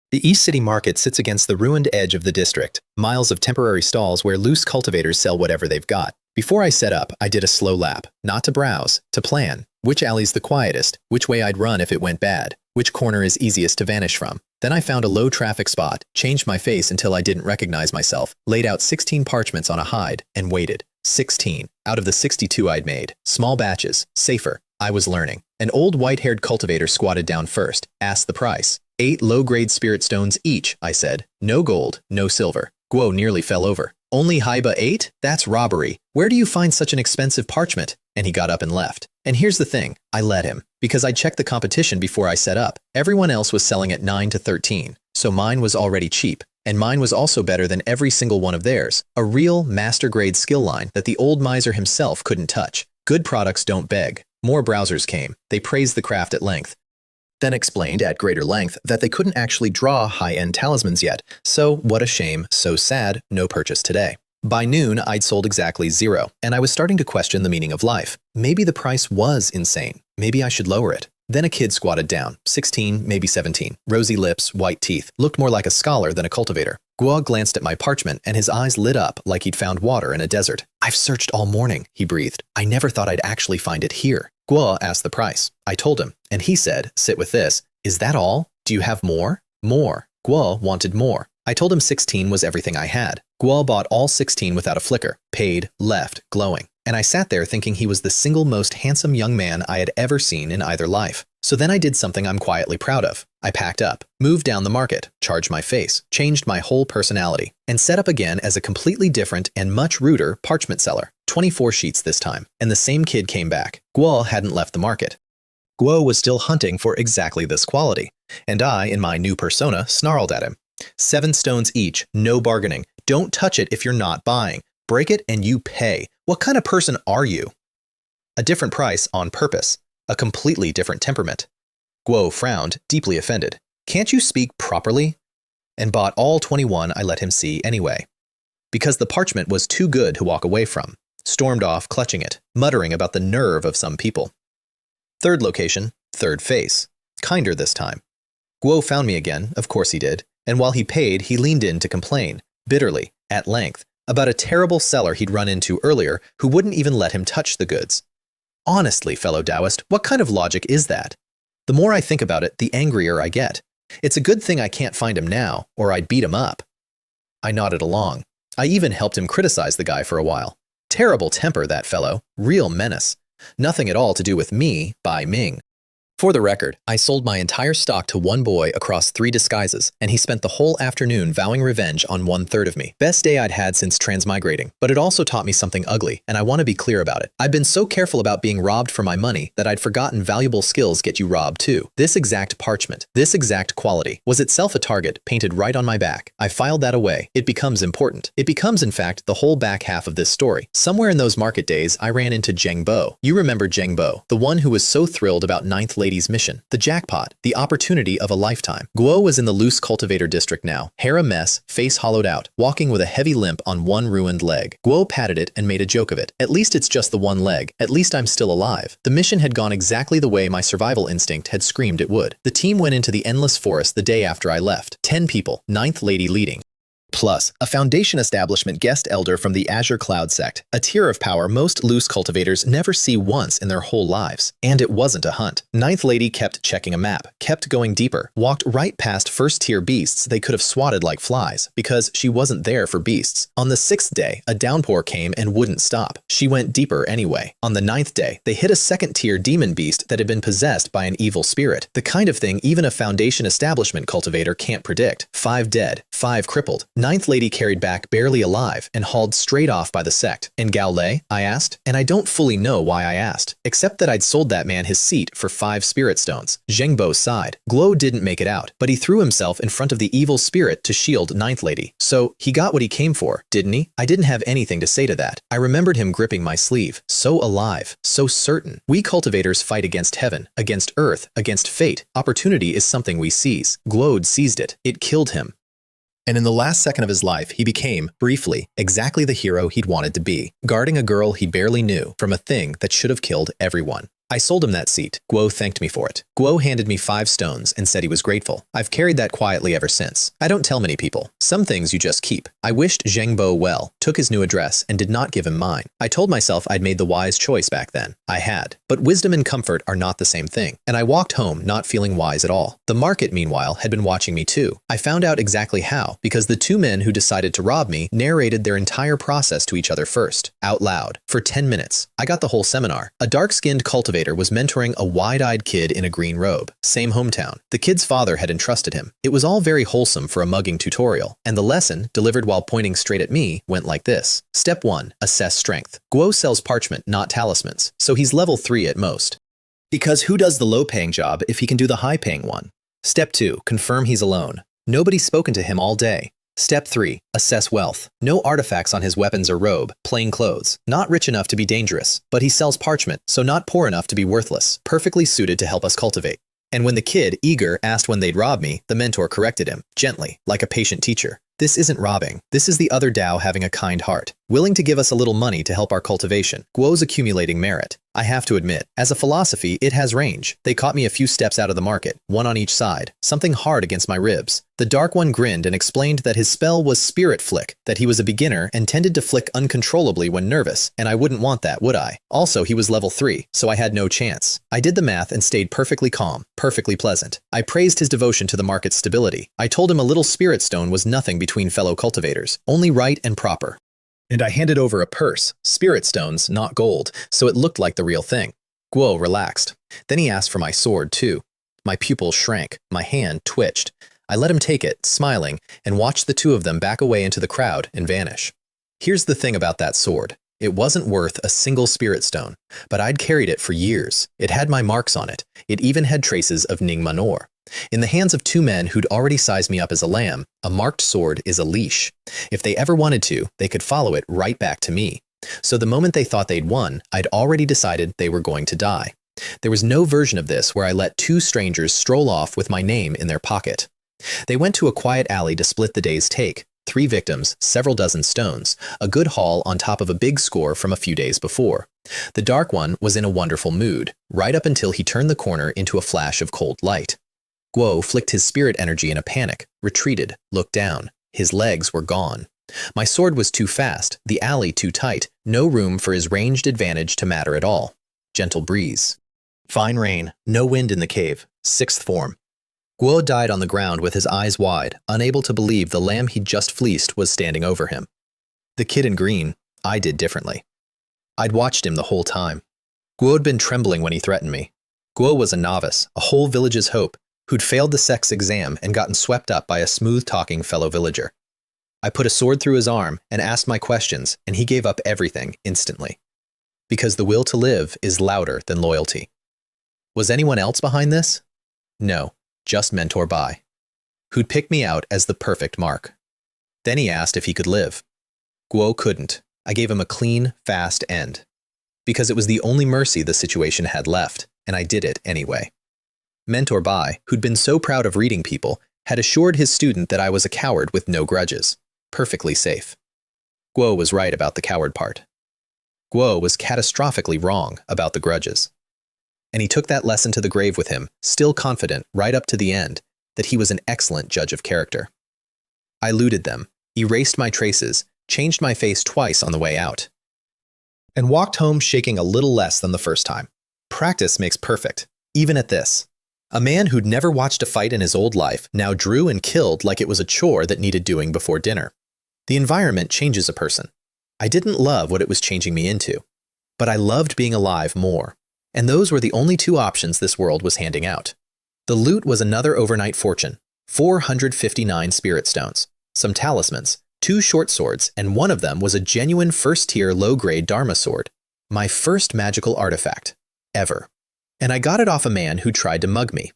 Speaker 1: The East City Market sits against the ruined edge of the district, miles of temporary stalls where loose cultivators sell whatever they've got. Before I set up, I did a slow lap, not to browse, to plan. Which alley's the quietest, which way I'd run if it went bad, which corner is easiest to vanish from. Then I found a low traffic spot, changed my face until I didn't recognize myself, laid out 16 parchments on a hide, and waited. 16, out of the 62 I'd made. Small batches, safer. I was learning. An old white-haired cultivator squatted down first, asked the price. 8 low-grade spirit stones each, I said. No gold, no silver. Guo nearly fell over. Only Haiba 8? That's robbery. Where do you find such an expensive parchment? And he got up and left. And here's the thing, I let him. Because I checked the competition before I set up. Everyone else was selling at 9 to 13. So mine was already cheap. And mine was also better than every single one of theirs. A real master-grade skill line that the old miser himself couldn't touch. Good products don't beg. More browsers came. They praised the craft at length. Then explained at greater length that they couldn't actually draw high-end talismans yet. So what a shame, so sad, no purchase today. By noon, I'd sold exactly 0, and I was starting to question the meaning of life. Maybe the price was insane. Maybe I should lower it. Then a kid squatted down, 16, maybe 17. Rosy lips, white teeth, looked more like a scholar than a cultivator. Guo glanced at my parchment and his eyes lit up like he'd found water in a desert. "I've searched all morning," he breathed. "I never thought I'd actually find it here." Guo asked the price. I told him, and he said, "Sit with this. Is that all? Do you have more?" More. Guo wanted more. I told him 16 was everything I had. Guo bought all 16 without a flicker, paid, left, glowing. And I sat there thinking he was the single most handsome young man I had ever seen in either life. So then I did something I'm quietly proud of. I packed up, moved down the market, charged my face, changed my whole personality, and set up again as a completely different and much ruder parchment seller. 24 sheets this time, and the same kid came back. Guo hadn't left the market. Guo was still hunting for exactly this quality, and I, in my new persona, snarled at him. 7 stones each, no bargaining. Don't touch it if you're not buying. Break it and you pay. What kind of person are you? A different price on purpose. A completely different temperament. Guo frowned, deeply offended. Can't you speak properly? And bought all 21 I let him see anyway. Because the parchment was too good to walk away from. Stormed off, clutching it, muttering about the nerve of some people. Third location, third face. Kinder this time. Guo found me again, of course he did, and while he paid, he leaned in to complain, bitterly, at length, about a terrible seller he'd run into earlier who wouldn't even let him touch the goods. Honestly, fellow Taoist, what kind of logic is that? The more I think about it, the angrier I get. It's a good thing I can't find him now, or I'd beat him up. I nodded along. I even helped him criticize the guy for a while. Terrible temper, that fellow. Real menace. Nothing at all to do with me, Bai Ming. For the record, I sold my entire stock to one boy across 3 disguises, and he spent the whole afternoon vowing revenge on 1/3 of me. Best day I'd had since transmigrating, but it also taught me something ugly, and I want to be clear about it. I've been so careful about being robbed for my money that I'd forgotten valuable skills get you robbed too. This exact parchment, this exact quality, was itself a target painted right on my back. I filed that away. It becomes important. It becomes, in fact, the whole back half of this story. Somewhere in those market days, I ran into Zheng Bo. You remember Zheng Bo, the one who was so thrilled about 9th Lady's mission, the jackpot, the opportunity of a lifetime. Guo was in the loose cultivator district now, hair a mess, face hollowed out, walking with a heavy limp on one ruined leg. Guo patted it and made a joke of it. At least it's just the one leg. At least I'm still alive. The mission had gone exactly the way my survival instinct had screamed it would. The team went into the endless forest the day after I left. 10 people, 9th Lady leading. Plus, a Foundation Establishment guest elder from the Azure Cloud sect, a tier of power most loose cultivators never see once in their whole lives. And it wasn't a hunt. 9th Lady kept checking a map, kept going deeper, walked right past first-tier beasts they could have swatted like flies, because she wasn't there for beasts. On the 6th day, a downpour came and wouldn't stop. She went deeper anyway. On the 9th day, they hit a second-tier demon beast that had been possessed by an evil spirit. The kind of thing even a Foundation Establishment cultivator can't predict. 5 dead, 5 crippled. 9th Lady carried back barely alive and hauled straight off by the sect. And Gao Lei? I asked. And I don't fully know why I asked, except that I'd sold that man his seat for 5 spirit stones. Zheng Bo sighed. Guo didn't make it out, but he threw himself in front of the evil spirit to shield 9th Lady. So he got what he came for, didn't he? I didn't have anything to say to that. I remembered him gripping my sleeve. So alive, so certain. We cultivators fight against heaven, against earth, against fate. Opportunity is something we seize. Guo seized it. It killed him. And in the last second of his life, he became, briefly, exactly the hero he'd wanted to be, guarding a girl he barely knew from a thing that should have killed everyone. I sold him that seat. Guo thanked me for it. Guo handed me 5 stones and said he was grateful. I've carried that quietly ever since. I don't tell many people. Some things you just keep. I wished Zheng Bo well, took his new address, and did not give him mine. I told myself I'd made the wise choice back then. I had. But wisdom and comfort are not the same thing. And I walked home not feeling wise at all. The market, meanwhile, had been watching me too. I found out exactly how, because the 2 men who decided to rob me narrated their entire process to each other first, out loud, for 10 minutes. I got the whole seminar. A dark-skinned cultivator was mentoring a wide-eyed kid in a green robe. Same hometown. The kid's father had entrusted him. It was all very wholesome for a mugging tutorial, and the lesson, delivered while pointing straight at me, went like this. Step 1. Assess strength. Guo sells parchment, not talismans, so he's level 3 at most. Because who does the low-paying job if he can do the high-paying one? Step 2. Confirm he's alone. Nobody's spoken to him all day. Step 3. Assess wealth. No artifacts on his weapons or robe, plain clothes. Not rich enough to be dangerous, but he sells parchment, so not poor enough to be worthless, perfectly suited to help us cultivate. And when the kid, eager, asked when they'd rob me, the mentor corrected him, gently, like a patient teacher. This isn't robbing. This is the other Dao having a kind heart, willing to give us a little money to help our cultivation. Guo's accumulating merit. I have to admit, as a philosophy, it has range. They caught me a few steps out of the market, one on each side, something hard against my ribs. The dark one grinned and explained that his spell was Spirit Flick, that he was a beginner and tended to flick uncontrollably when nervous, and I wouldn't want that, would I? Also, he was level 3, so I had no chance. I did the math and stayed perfectly calm, perfectly pleasant. I praised his devotion to the market's stability. I told him a little spirit stone was nothing between fellow cultivators, only right and proper. And I handed over a purse, spirit stones, not gold, so it looked like the real thing. Guo relaxed. Then he asked for my sword, too. My pupil shrank, my hand twitched. I let him take it, smiling, and watched the 2 of them back away into the crowd and vanish. Here's the thing about that sword. It wasn't worth a single spirit stone, but I'd carried it for years. It had my marks on it. It even had traces of Ning Manor. In the hands of 2 men who'd already sized me up as a lamb, a marked sword is a leash. If they ever wanted to, they could follow it right back to me. So the moment they thought they'd won, I'd already decided they were going to die. There was no version of this where I let 2 strangers stroll off with my name in their pocket. They went to a quiet alley to split the day's take. 3 victims, several dozen stones, a good haul on top of a big score from a few days before. The dark one was in a wonderful mood, right up until he turned the corner into a flash of cold light. Guo flicked his spirit energy in a panic, retreated, looked down. His legs were gone. My sword was too fast, the alley too tight, no room for his ranged advantage to matter at all. Gentle breeze. Fine rain, no wind in the cave. Sixth form. Guo died on the ground with his eyes wide, unable to believe the lamb he'd just fleeced was standing over him. The kid in green, I did differently. I'd watched him the whole time. Guo'd been trembling when he threatened me. Guo was a novice, a whole village's hope, who'd failed the sex exam and gotten swept up by a smooth-talking fellow villager. I put a sword through his arm and asked my questions, and he gave up everything instantly. Because the will to live is louder than loyalty. Was anyone else behind this? No, just Mentor Bai, who'd picked me out as the perfect mark. Then he asked if he could live. Guo couldn't. I gave him a clean, fast end. Because it was the only mercy the situation had left, and I did it anyway. Mentor Bai, who'd been so proud of reading people, had assured his student that I was a coward with no grudges. Perfectly safe. Guo was right about the coward part. Guo was catastrophically wrong about the grudges. And he took that lesson to the grave with him, still confident, right up to the end, that he was an excellent judge of character. I looted them, erased my traces, changed my face twice on the way out, and walked home shaking a little less than the first time. Practice makes perfect, even at this. A man who'd never watched a fight in his old life now drew and killed like it was a chore that needed doing before dinner. The environment changes a person. I didn't love what it was changing me into, but I loved being alive more, and those were the only two options this world was handing out. The loot was another overnight fortune, 459 spirit stones, some talismans, 2 short swords, and one of them was a genuine first-tier low-grade Dharma sword, my first magical artifact, ever. And I got it off a man who tried to mug me.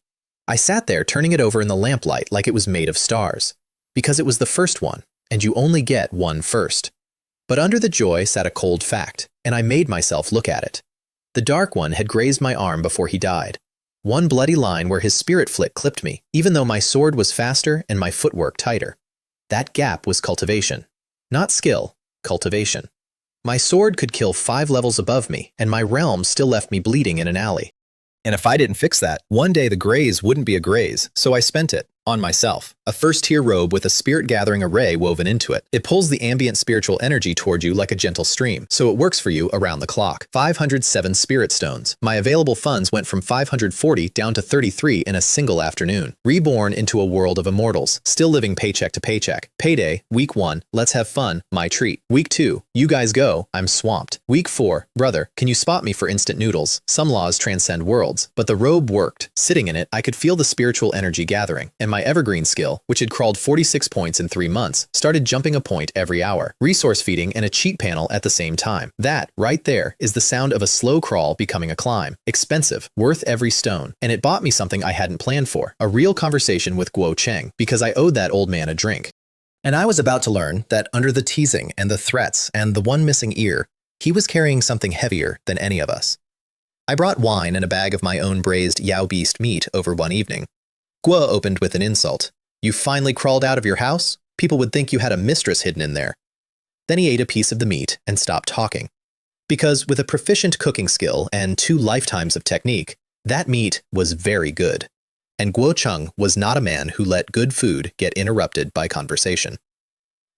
Speaker 1: I sat there turning it over in the lamplight like it was made of stars, because it was the first one, and you only get one first. But under the joy sat a cold fact, and I made myself look at it. The dark one had grazed my arm before he died. One bloody line where his spirit flick clipped me, even though my sword was faster and my footwork tighter. That gap was cultivation. Not skill, cultivation. My sword could kill 5 levels above me, and my realm still left me bleeding in an alley. And if I didn't fix that, one day the graze wouldn't be a graze, so I spent it on myself. A first-tier robe with a spirit-gathering array woven into it. It pulls the ambient spiritual energy toward you like a gentle stream, so it works for you around the clock. 507 spirit stones. My available funds went from 540 down to 33 in a single afternoon. Reborn into a world of immortals, still living paycheck to paycheck. Payday, week 1, let's have fun, my treat. Week 2, you guys go, I'm swamped. Week 4, brother, can you spot me for instant noodles? Some laws transcend worlds, but the robe worked. Sitting in it, I could feel the spiritual energy gathering, and my evergreen skill, which had crawled 46 points in 3 months, started jumping a point every hour. Resource feeding and a cheat panel at the same time. That, right there, is the sound of a slow crawl becoming a climb. Expensive, worth every stone, and it bought me something I hadn't planned for. A real conversation with Guo Cheng, because I owed that old man a drink. And I was about to learn that under the teasing and the threats and the one missing ear, he was carrying something heavier than any of us. I brought wine and a bag of my own braised Yao beast meat over one evening. Guo opened with an insult. You finally crawled out of your house? People would think you had a mistress hidden in there. Then he ate a piece of the meat and stopped talking. Because with a proficient cooking skill and 2 lifetimes of technique, that meat was very good. And Guo Cheng was not a man who let good food get interrupted by conversation.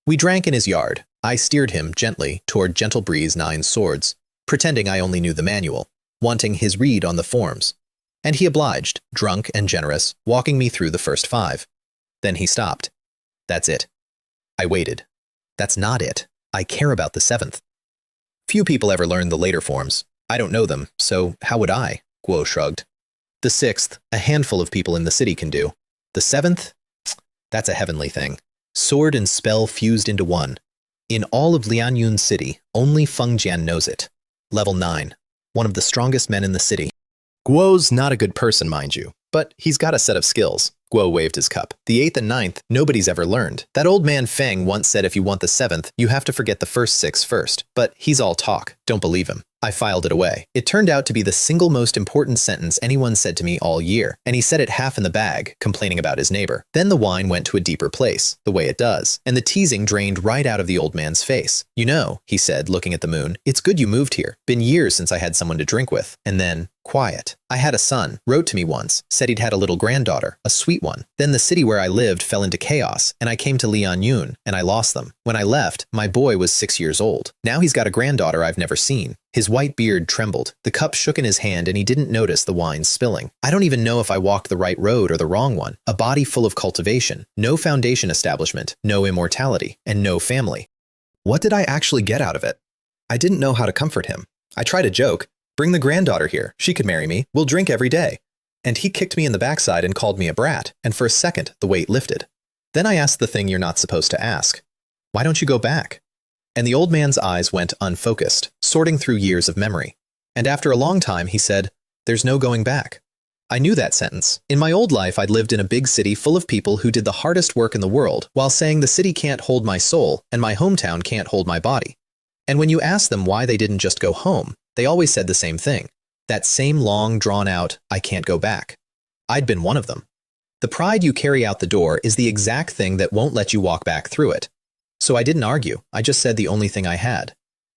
Speaker 1: We drank in his yard. I steered him gently toward Gentle Breeze 9 swords, pretending I only knew the manual, wanting his read on the forms. And he obliged, drunk and generous, walking me through the first 5. Then he stopped. That's it. I waited. That's not it. I care about the 7th. Few people ever learn the later forms. I don't know them, so how would I? Guo shrugged. The 6th, a handful of people in the city can do. The 7th? That's a heavenly thing. Sword and spell fused into one. In all of Lianyun City, only Feng Jian knows it. Level 9. One of the strongest men in the city. Guo's not a good person, mind you, but he's got a set of skills. Guo waved his cup. The 8th and 9th, nobody's ever learned. That old man Feng once said if you want the 7th, you have to forget the first 6 first. But he's all talk. Don't believe him. I filed it away. It turned out to be the single most important sentence anyone said to me all year, and he said it half in the bag, complaining about his neighbor. Then the wine went to a deeper place, the way it does, and the teasing drained right out of the old man's face. "You know," he said, looking at the moon, "it's good you moved here. Been years since I had someone to drink with." And then, quiet. I had a son, wrote to me once, said he'd had a little granddaughter, a sweet one. Then the city where I lived fell into chaos, and I came to Lianyun, and I lost them. When I left, my boy was 6 years old. Now he's got a granddaughter I've never seen. His white beard trembled. The cup shook in his hand, and he didn't notice the wine spilling. I don't even know if I walked the right road or the wrong one. A body full of cultivation, no foundation establishment, no immortality, and no family. What did I actually get out of it? I didn't know how to comfort him. I tried a joke. "Bring the granddaughter here. She could marry me. We'll drink every day." And he kicked me in the backside and called me a brat, and for a second, the weight lifted. Then I asked the thing you're not supposed to ask. "Why don't you go back?" And the old man's eyes went unfocused, sorting through years of memory. And after a long time, he said, "There's no going back." I knew that sentence. In my old life, I'd lived in a big city full of people who did the hardest work in the world, while saying the city can't hold my soul and my hometown can't hold my body. And when you asked them why they didn't just go home, they always said the same thing. That same long, drawn-out, "I can't go back." I'd been one of them. The pride you carry out the door is the exact thing that won't let you walk back through it. So I didn't argue. I just said the only thing I had.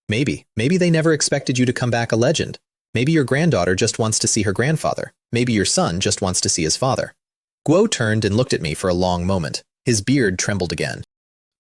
Speaker 1: Maybe they never expected you to come back a legend. Maybe your granddaughter just wants to see her grandfather. Maybe your son just wants to see his father. Guo turned and looked at me for a long moment. His beard trembled again.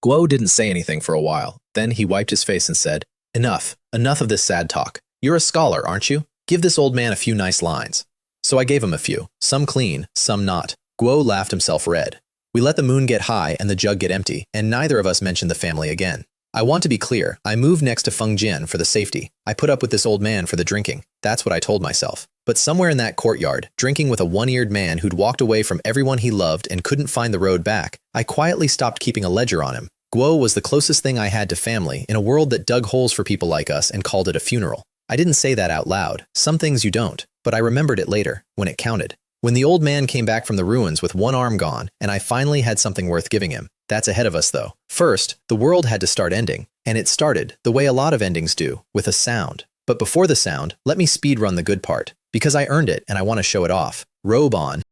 Speaker 1: Guo didn't say anything for a while. Then he wiped his face and said, "Enough. Enough of this sad talk. You're a scholar, aren't you? Give this old man a few nice lines." So I gave him a few, some clean, some not. Guo laughed himself red. We let the moon get high and the jug get empty, and neither of us mentioned the family again. I want to be clear, I moved next to Feng Jian for the safety. I put up with this old man for the drinking. That's what I told myself. But somewhere in that courtyard, drinking with a one-eared man who'd walked away from everyone he loved and couldn't find the road back, I quietly stopped keeping a ledger on him. Guo was the closest thing I had to family in a world that dug holes for people like us and called it a funeral. I didn't say that out loud. Some things you don't, but I remembered it later, when it counted. When the old man came back from the ruins with one arm gone, and I finally had something worth giving him. That's ahead of us, though. First, the world had to start ending, and it started, the way a lot of endings do, with a sound. But before the sound, let me speed run the good part, because I earned it and I want to show it off. Robe on.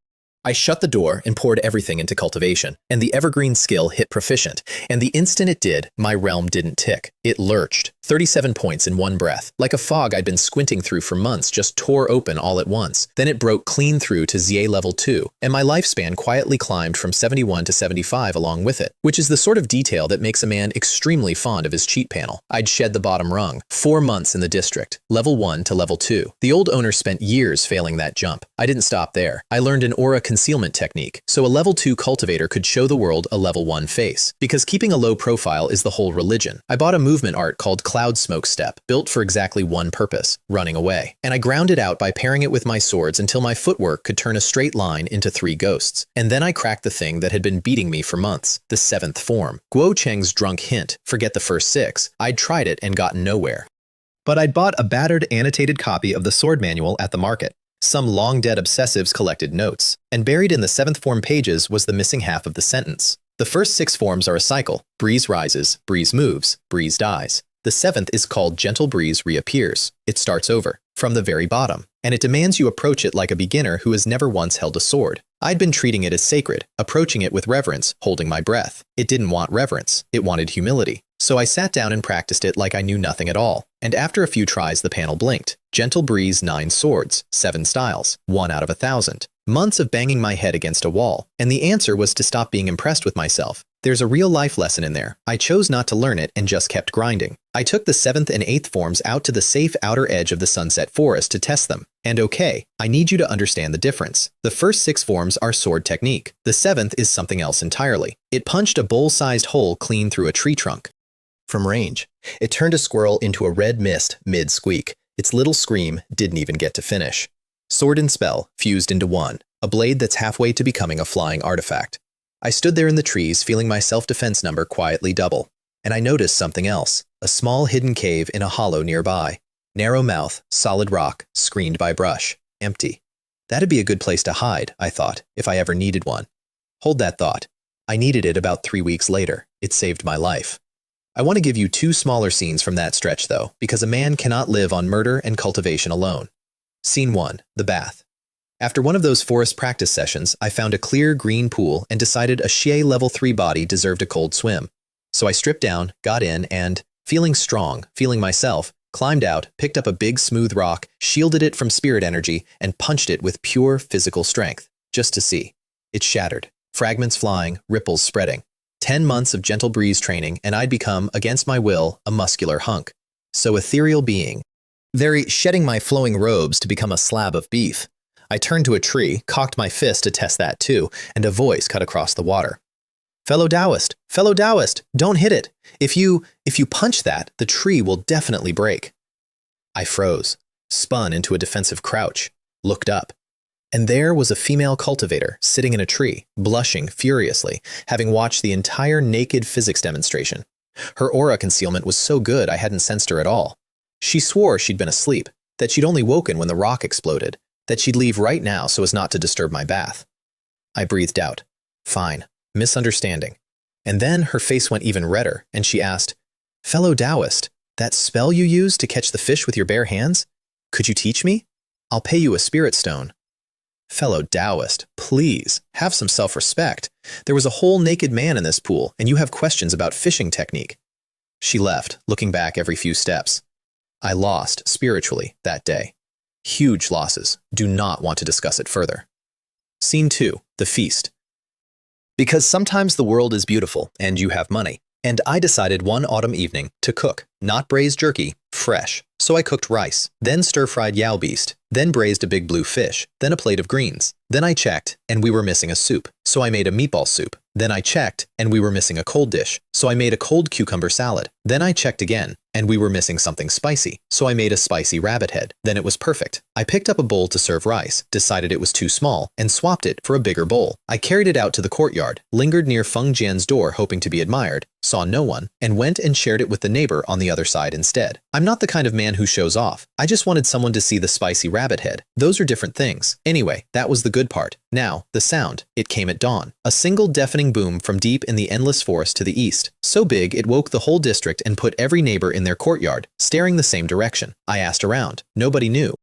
Speaker 1: I shut the door and poured everything into cultivation, and the evergreen skill hit proficient, and the instant it did, my realm didn't tick. It lurched. 37 points in one breath. Like a fog I'd been squinting through for months just tore open all at once. Then it broke clean through to ZA level 2, and my lifespan quietly climbed from 71 to 75 along with it, which is the sort of detail that makes a man extremely fond of his cheat panel. I'd shed the bottom rung. 4 months in the district, level 1 to level 2. The old owner spent years failing that jump. I didn't stop there. I learned an aura concealment technique, so a level 2 cultivator could show the world a level 1 face. Because keeping a low profile is the whole religion. I bought a movement art called Cloud Smoke Step, built for exactly one purpose, running away. And I ground it out by pairing it with my swords until my footwork could turn a straight line into 3 ghosts. And then I cracked the thing that had been beating me for months, the 7th form. Guo Cheng's drunk hint, forget the first 6. I'd tried it and gotten nowhere. But I'd bought a battered annotated copy of the sword manual at the market. Some long-dead obsessives collected notes, and buried in the 7th form pages was the missing half of the sentence. The first 6 forms are a cycle. Breeze rises, breeze moves, breeze dies. The 7th is called Gentle Breeze Reappears. It starts over, from the very bottom, and it demands you approach it like a beginner who has never once held a sword. I'd been treating it as sacred, approaching it with reverence, holding my breath. It didn't want reverence, it wanted humility. So I sat down and practiced it like I knew nothing at all. And after a few tries, the panel blinked. Gentle Breeze 9 swords, 7 styles, 1 out of 1,000. Months of banging my head against a wall, and the answer was to stop being impressed with myself. There's a real life lesson in there. I chose not to learn it and just kept grinding. I took the 7th and 8th forms out to the safe outer edge of the Sunset Forest to test them. And okay, I need you to understand the difference. The first 6 forms are sword technique. The 7th is something else entirely. It punched a bowl-sized hole clean through a tree trunk. From range, it turned a squirrel into a red mist mid-squeak. Its little scream didn't even get to finish. Sword and spell fused into one, a blade that's halfway to becoming a flying artifact. I stood there in the trees feeling my self-defense number quietly double. And I noticed something else, a small hidden cave in a hollow nearby. Narrow mouth, solid rock, screened by brush, empty. That'd be a good place to hide, I thought, if I ever needed one. Hold that thought. I needed it about 3 weeks later. It saved my life. I want to give you two smaller scenes from that stretch though, because a man cannot live on murder and cultivation alone. Scene 1. The bath. After one of those forest practice sessions, I found a clear green pool and decided a Xie level 3 body deserved a cold swim. So I stripped down, got in, and, feeling strong, feeling myself, climbed out, picked up a big smooth rock, shielded it from spirit energy, and punched it with pure physical strength, just to see. It shattered, fragments flying, ripples spreading. 10 months of gentle breeze training, and I'd become, against my will, a muscular hunk. So ethereal being. Very shedding my flowing robes to become a slab of beef. I turned to a tree, cocked my fist to test that too, and a voice cut across the water. Fellow Taoist, don't hit it. If you punch that, the tree will definitely break. I froze, spun into a defensive crouch, looked up. And there was a female cultivator sitting in a tree, blushing furiously, having watched the entire naked physics demonstration. Her aura concealment was so good I hadn't sensed her at all. She swore she'd been asleep, that she'd only woken when the rock exploded, that she'd leave right now so as not to disturb my bath. I breathed out. Fine. Misunderstanding. And then her face went even redder, and she asked, Fellow Taoist, that spell you used to catch the fish with your bare hands? Could you teach me? I'll pay you a spirit stone. Fellow Taoist, please, have some self-respect. There was a whole naked man in this pool, and you have questions about fishing technique. She left, looking back every few steps. I lost, spiritually, that day. Huge losses. Do not want to discuss it further. Scene 2. The feast. Because sometimes the world is beautiful, and you have money. And I decided one autumn evening to cook, not braised jerky, fresh. So I cooked rice, then stir-fried yao beast, then braised a big blue fish, then a plate of greens. Then I checked, and we were missing a soup. So I made a meatball soup. Then I checked, and we were missing a cold dish. So I made a cold cucumber salad. Then I checked again, and we were missing something spicy. So I made a spicy rabbit head. Then it was perfect. I picked up a bowl to serve rice, decided it was too small, and swapped it for a bigger bowl. I carried it out to the courtyard, lingered near Feng Jian's door hoping to be admired, saw no one, and went and shared it with the neighbor on the other side instead. I'm not the kind of man who shows off. I just wanted someone to see the spicy rabbit head. Those are different things. Anyway, that was the good part. Now, the sound. It came at dawn. A single deafening boom from deep in the endless forest to the east. So big it woke the whole district and put every neighbor in their courtyard, staring the same direction. I asked around. Nobody knew.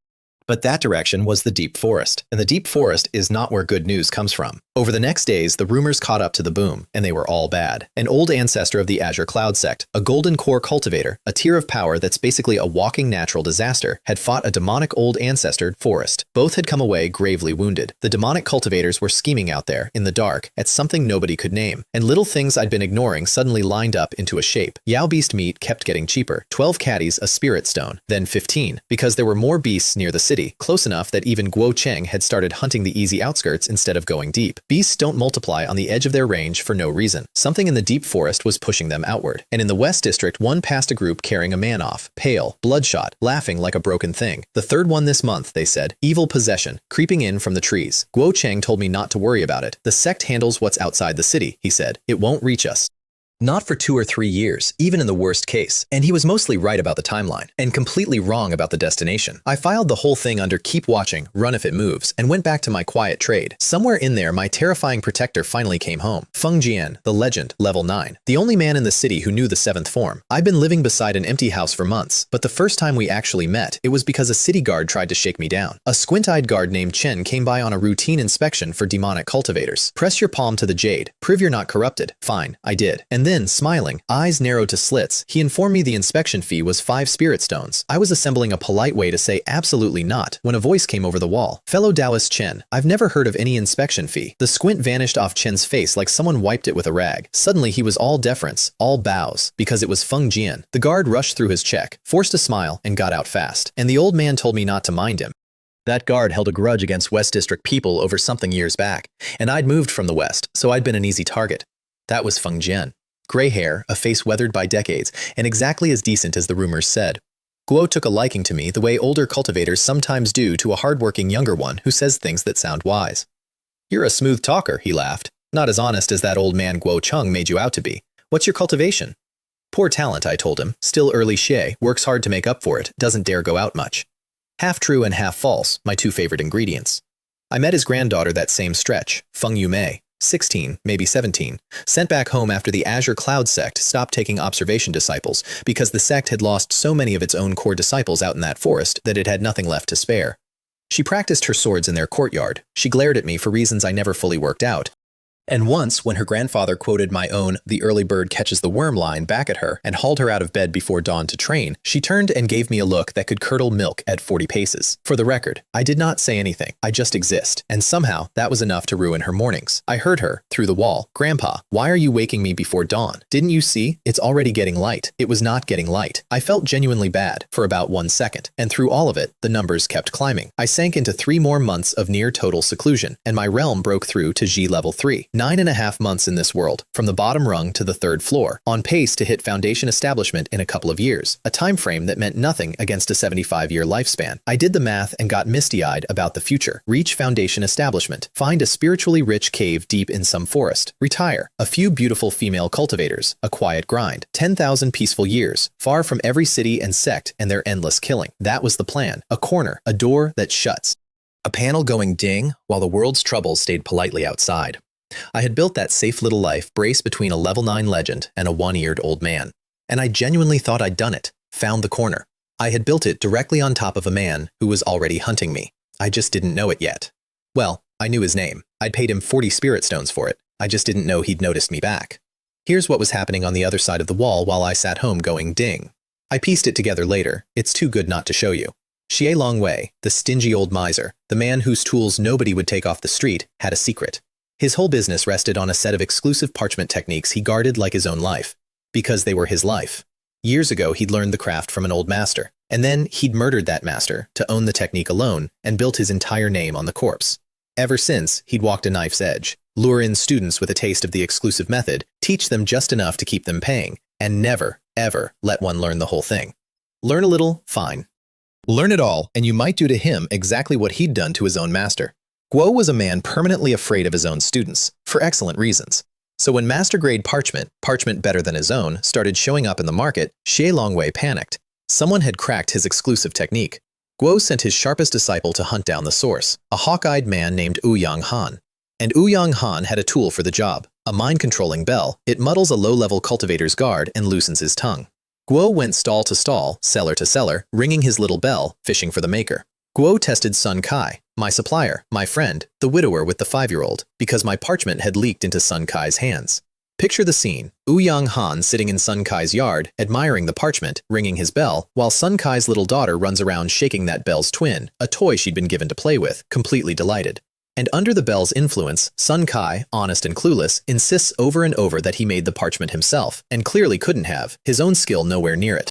Speaker 1: But that direction was the deep forest, and the deep forest is not where good news comes from. Over the next days, the rumors caught up to the boom, and they were all bad. An old ancestor of the Azure Cloud sect, a golden core cultivator, a tier of power that's basically a walking natural disaster, had fought a demonic old ancestor forest. Both had come away gravely wounded. The demonic cultivators were scheming out there, in the dark, at something nobody could name, and little things I'd been ignoring suddenly lined up into a shape. Yao beast meat kept getting cheaper. 12 caddies a spirit stone, then 15, because there were more beasts near the city, close enough that even Guo Cheng had started hunting the easy outskirts instead of going deep. Beasts don't multiply on the edge of their range for no reason. Something in the deep forest was pushing them outward. And in the west district, one passed a group carrying a man off, pale, bloodshot, laughing like a broken thing. The third one this month, they said. Evil possession, creeping in from the trees. Guo Cheng told me not to worry about it. The sect handles what's outside the city, he said. It won't reach us. Not for 2 or 3 years, even in the worst case. And he was mostly right about the timeline, and completely wrong about the destination. I filed the whole thing under keep watching, run if it moves, and went back to my quiet trade. Somewhere in there, my terrifying protector finally came home. Feng Jian, the legend, level 9. The only man in the city who knew the 7th form. I'd been living beside an empty house for months, but the first time we actually met, it was because a city guard tried to shake me down. A squint-eyed guard named Chen came by on a routine inspection for demonic cultivators. Press your palm to the jade. Prove you're not corrupted. Fine, I did. And then, smiling, eyes narrowed to slits, he informed me the inspection fee was 5 spirit stones. I was assembling a polite way to say absolutely not when a voice came over the wall. Fellow Taoist Chen, I've never heard of any inspection fee. The squint vanished off Chen's face like someone wiped it with a rag. Suddenly he was all deference, all bows, because it was Feng Jian. The guard rushed through his check, forced a smile, and got out fast. And the old man told me not to mind him. That guard held a grudge against West District people over something years back, and I'd moved from the West, so I'd been an easy target. That was Feng Jian. Gray hair, a face weathered by decades, and exactly as decent as the rumors said. Guo took a liking to me the way older cultivators sometimes do to a hardworking younger one who says things that sound wise. You're a smooth talker, he laughed. Not as honest as that old man Guo Cheng made you out to be. What's your cultivation? Poor talent, I told him. Still early Xie, works hard to make up for it, doesn't dare go out much. Half true and half false, my 2 favorite ingredients. I met his granddaughter that same stretch, Feng Yumei. 16, maybe 17, sent back home after the Azure Cloud sect stopped taking observation disciples because the sect had lost so many of its own core disciples out in that forest that it had nothing left to spare. She practiced her swords in their courtyard. She glared at me for reasons I never fully worked out. And once, when her grandfather quoted my own "the early bird catches the worm" line back at her and hauled her out of bed before dawn to train, she turned and gave me a look that could curdle milk at 40 paces. For the record, I did not say anything. I just exist. And somehow, that was enough to ruin her mornings. I heard her, through the wall, "Grandpa, why are you waking me before dawn? Didn't you see? It's already getting light." It was not getting light. I felt genuinely bad for about 1 second. And through all of it, the numbers kept climbing. I sank into 3 more months of near total seclusion, and my realm broke through to G level 3. 9.5 months in this world, from the bottom rung to the 3rd floor, on pace to hit foundation establishment in a couple of years, a time frame that meant nothing against a 75-year lifespan. I did the math and got misty-eyed about the future. Reach foundation establishment. Find a spiritually rich cave deep in some forest. Retire. A few beautiful female cultivators. A quiet grind. 10,000 peaceful years, far from every city and sect and their endless killing. That was the plan. A corner. A door that shuts. A panel going ding while the world's troubles stayed politely outside. I had built that safe little life braced between a level 9 legend and a one-eared old man. And I genuinely thought I'd done it. Found the corner. I had built it directly on top of a man who was already hunting me. I just didn't know it yet. Well, I knew his name. I'd paid him 40 spirit stones for it. I just didn't know he'd noticed me back. Here's what was happening on the other side of the wall while I sat home going ding. I pieced it together later. It's too good not to show you. Xie Longwei, the stingy old miser, the man whose tools nobody would take off the street, had a secret. His whole business rested on a set of exclusive parchment techniques he guarded like his own life. Because they were his life. Years ago, he'd learned the craft from an old master. And then he'd murdered that master to own the technique alone and built his entire name on the corpse. Ever since, he'd walked a knife's edge. Lure in students with a taste of the exclusive method, teach them just enough to keep them paying, and never, ever let one learn the whole thing. Learn a little, fine. Learn it all, and you might do to him exactly what he'd done to his own master. Guo was a man permanently afraid of his own students, for excellent reasons. So when master-grade parchment better than his own, started showing up in the market, Xie Longwei panicked. Someone had cracked his exclusive technique. Guo sent his sharpest disciple to hunt down the source, a hawk-eyed man named Ouyang Han. And Ouyang Han had a tool for the job, a mind-controlling bell. It muddles a low-level cultivator's guard and loosens his tongue. Guo went stall to stall, cellar to cellar, ringing his little bell, fishing for the maker. Guo tested Sun Kai, my supplier, my friend, the widower with the 5-year-old, because my parchment had leaked into Sun Kai's hands. Picture the scene, Ouyang Han sitting in Sun Kai's yard, admiring the parchment, ringing his bell, while Sun Kai's little daughter runs around shaking that bell's twin, a toy she'd been given to play with, completely delighted. And under the bell's influence, Sun Kai, honest and clueless, insists over and over that he made the parchment himself, and clearly couldn't have, his own skill nowhere near it.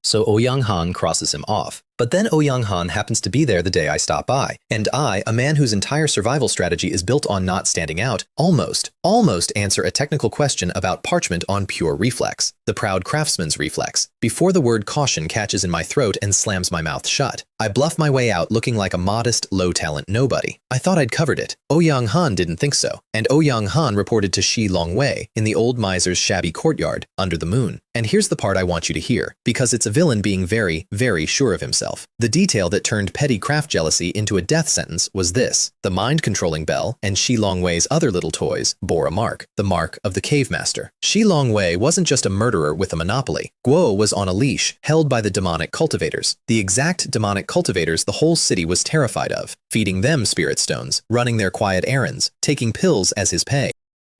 Speaker 1: So Ouyang Han crosses him off. But then Ouyang Han happens to be there the day I stop by, and I, a man whose entire survival strategy is built on not standing out, almost answer a technical question about parchment on pure reflex, the proud craftsman's reflex, before the word caution catches in my throat and slams my mouth shut. I bluff my way out looking like a modest, low-talent nobody. I thought I'd covered it. Ouyang Han didn't think so, and Ouyang Han reported to Xie Longwei in the old miser's shabby courtyard, under the moon. And here's the part I want you to hear, because it's a villain being very, very sure of himself. The detail that turned petty craft jealousy into a death sentence was this. The mind-controlling bell and Xie Longwei's other little toys bore a mark, the mark of the cave master. Xie Longwei wasn't just a murderer with a monopoly. Guo was on a leash, held by the demonic cultivators. The exact demonic cultivators the whole city was terrified of, feeding them spirit stones, running their quiet errands, taking pills as his pay.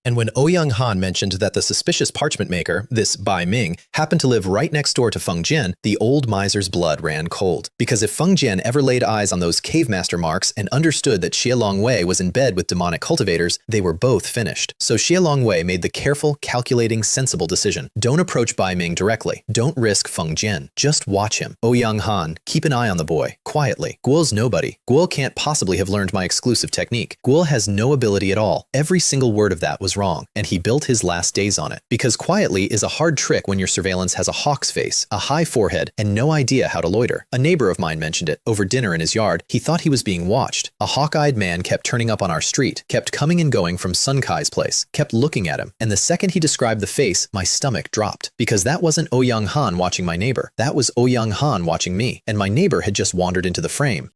Speaker 1: And when Ouyang Han mentioned that the suspicious parchment maker, this Bai Ming, happened to live right next door to Feng Jian, the old miser's blood ran cold. Because if Feng Jian ever laid eyes on those cave master marks and understood that Xie Longwei was in bed with demonic cultivators, they were both finished. So Xie Longwei made the careful, calculating, sensible decision. Don't approach Bai Ming directly. Don't risk Feng Jian. Just watch him. Ouyang Han, keep an eye on the boy, quietly. Guo's nobody. Guo can't possibly have learned my exclusive technique. Guo has no ability at all. Every single word of that was wrong, and he built his last days on it. Because quietly is a hard trick when your surveillance has a hawk's face, a high forehead, and no idea how to loiter. A neighbor of mine mentioned it, over dinner in his yard. He thought he was being watched. A hawk-eyed man kept turning up on our street, kept coming and going from Sun Kai's place, kept looking at him, and the second he described the face, my stomach dropped. Because that wasn't Ouyang Han watching my neighbor. That was Ouyang Han watching me, and my neighbor had just wandered into the frame.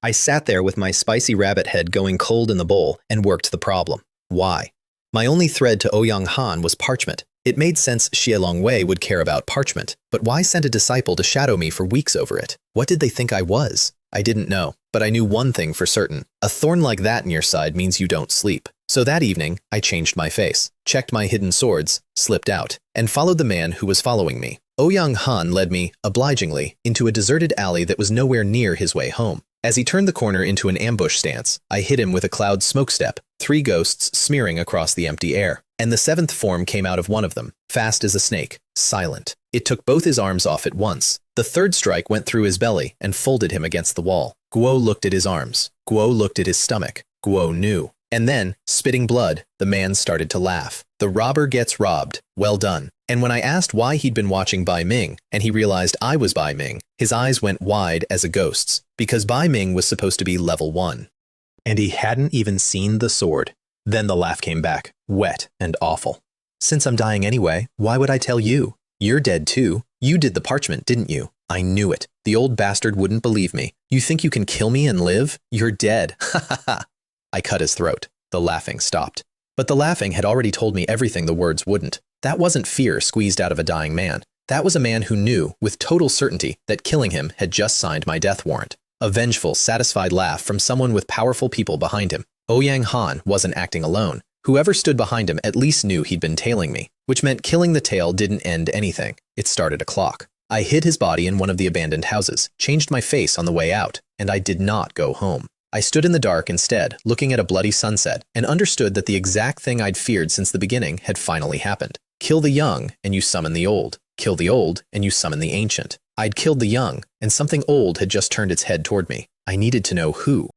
Speaker 1: I sat there with my spicy rabbit head going cold in the bowl and worked the problem. Why? My only thread to Ouyang Han was parchment. It made sense Xie Longwei would care about parchment, but why send a disciple to shadow me for weeks over it? What did they think I was? I didn't know, but I knew one thing for certain. A thorn like that in your side means you don't sleep. So that evening, I changed my face, checked my hidden swords, slipped out, and followed the man who was following me. Ouyang Han led me, obligingly, into a deserted alley that was nowhere near his way home. As he turned the corner into an ambush stance, I hit him with a cloud smoke step, 3 ghosts smearing across the empty air. And the 7th form came out of one of them, fast as a snake, silent. It took both his arms off at once. The 3rd strike went through his belly and folded him against the wall. Guo looked at his arms. Guo looked at his stomach. Guo knew. And then, spitting blood, the man started to laugh. The robber gets robbed. Well done. And when I asked why he'd been watching Bai Ming, and he realized I was Bai Ming, his eyes went wide as a ghost's, because Bai Ming was supposed to be level 1. And he hadn't even seen the sword. Then the laugh came back, wet and awful. Since I'm dying anyway, why would I tell you? You're dead too. You did the parchment, didn't you? I knew it. The old bastard wouldn't believe me. You think you can kill me and live? You're dead. Ha ha ha. I cut his throat. The laughing stopped. But the laughing had already told me everything the words wouldn't. That wasn't fear squeezed out of a dying man. That was a man who knew, with total certainty, that killing him had just signed my death warrant. A vengeful, satisfied laugh from someone with powerful people behind him. Ouyang Han wasn't acting alone. Whoever stood behind him at least knew he'd been tailing me, which meant killing the tail didn't end anything. It started a clock. I hid his body in one of the abandoned houses, changed my face on the way out, and I did not go home. I stood in the dark instead, looking at a bloody sunset, and understood that the exact thing I'd feared since the beginning had finally happened. Kill the young, and you summon the old. Kill the old, and you summon the ancient. I'd killed the young, and something old had just turned its head toward me. I needed to know who.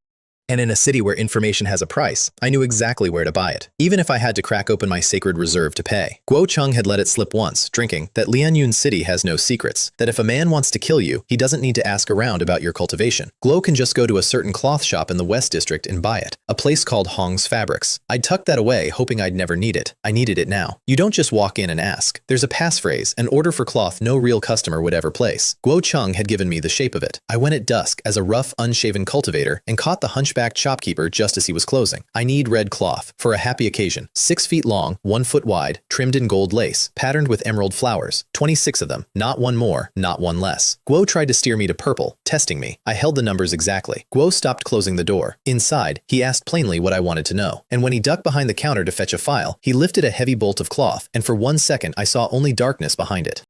Speaker 1: And in a city where information has a price, I knew exactly where to buy it, even if I had to crack open my sacred reserve to pay. Guo Cheng had let it slip once, drinking, that Lianyun City has no secrets, that if a man wants to kill you, he doesn't need to ask around about your cultivation. Guo can just go to a certain cloth shop in the West District and buy it, a place called Hong's Fabrics. I'd tucked that away, hoping I'd never need it. I needed it now. You don't just walk in and ask. There's a passphrase, an order for cloth no real customer would ever place. Guo Cheng had given me the shape of it. I went at dusk as a rough, unshaven cultivator and caught the hunchbacked shopkeeper just as he was closing. I need red cloth for a happy occasion, 6 feet long, 1 foot wide, trimmed in gold lace, patterned with emerald flowers, 26 of them, not one more, not one less. Guo tried to steer me to purple, testing me. I held the numbers exactly. Guo stopped closing the door. Inside, he asked plainly what I wanted to know, and when he ducked behind the counter to fetch a file, he lifted a heavy bolt of cloth, and for 1 second I saw only darkness behind it.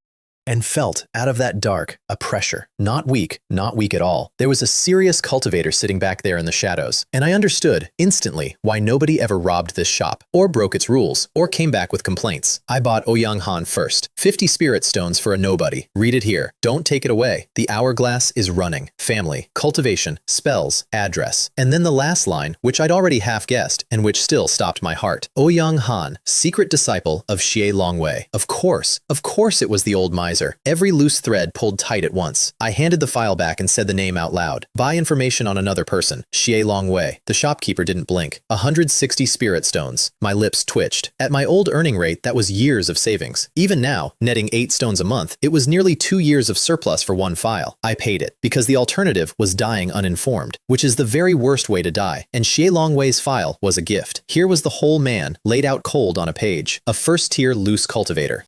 Speaker 1: And felt, out of that dark, a pressure. Not weak at all. There was a serious cultivator sitting back there in the shadows, and I understood, instantly, why nobody ever robbed this shop, or broke its rules, or came back with complaints. I bought Ouyang Han first. 50 spirit stones for a nobody. Read it here. Don't take it away. The hourglass is running. Family, cultivation, spells, address. And then the last line, which I'd already half guessed, and which still stopped my heart. Ouyang Han, secret disciple of Xie Longwei. Of course it was the old miser. Every loose thread pulled tight at once. I handed the file back and said the name out loud. Buy information on another person. Xie Longwei. The shopkeeper didn't blink. 160 spirit stones. My lips twitched. At my old earning rate, that was years of savings. Even now, netting 8 stones a month, it was nearly 2 years of surplus for one file. I paid it, because the alternative was dying uninformed, which is the very worst way to die, and Xie Longwei's file was a gift. Here was the whole man, laid out cold on a page. A first-tier loose cultivator.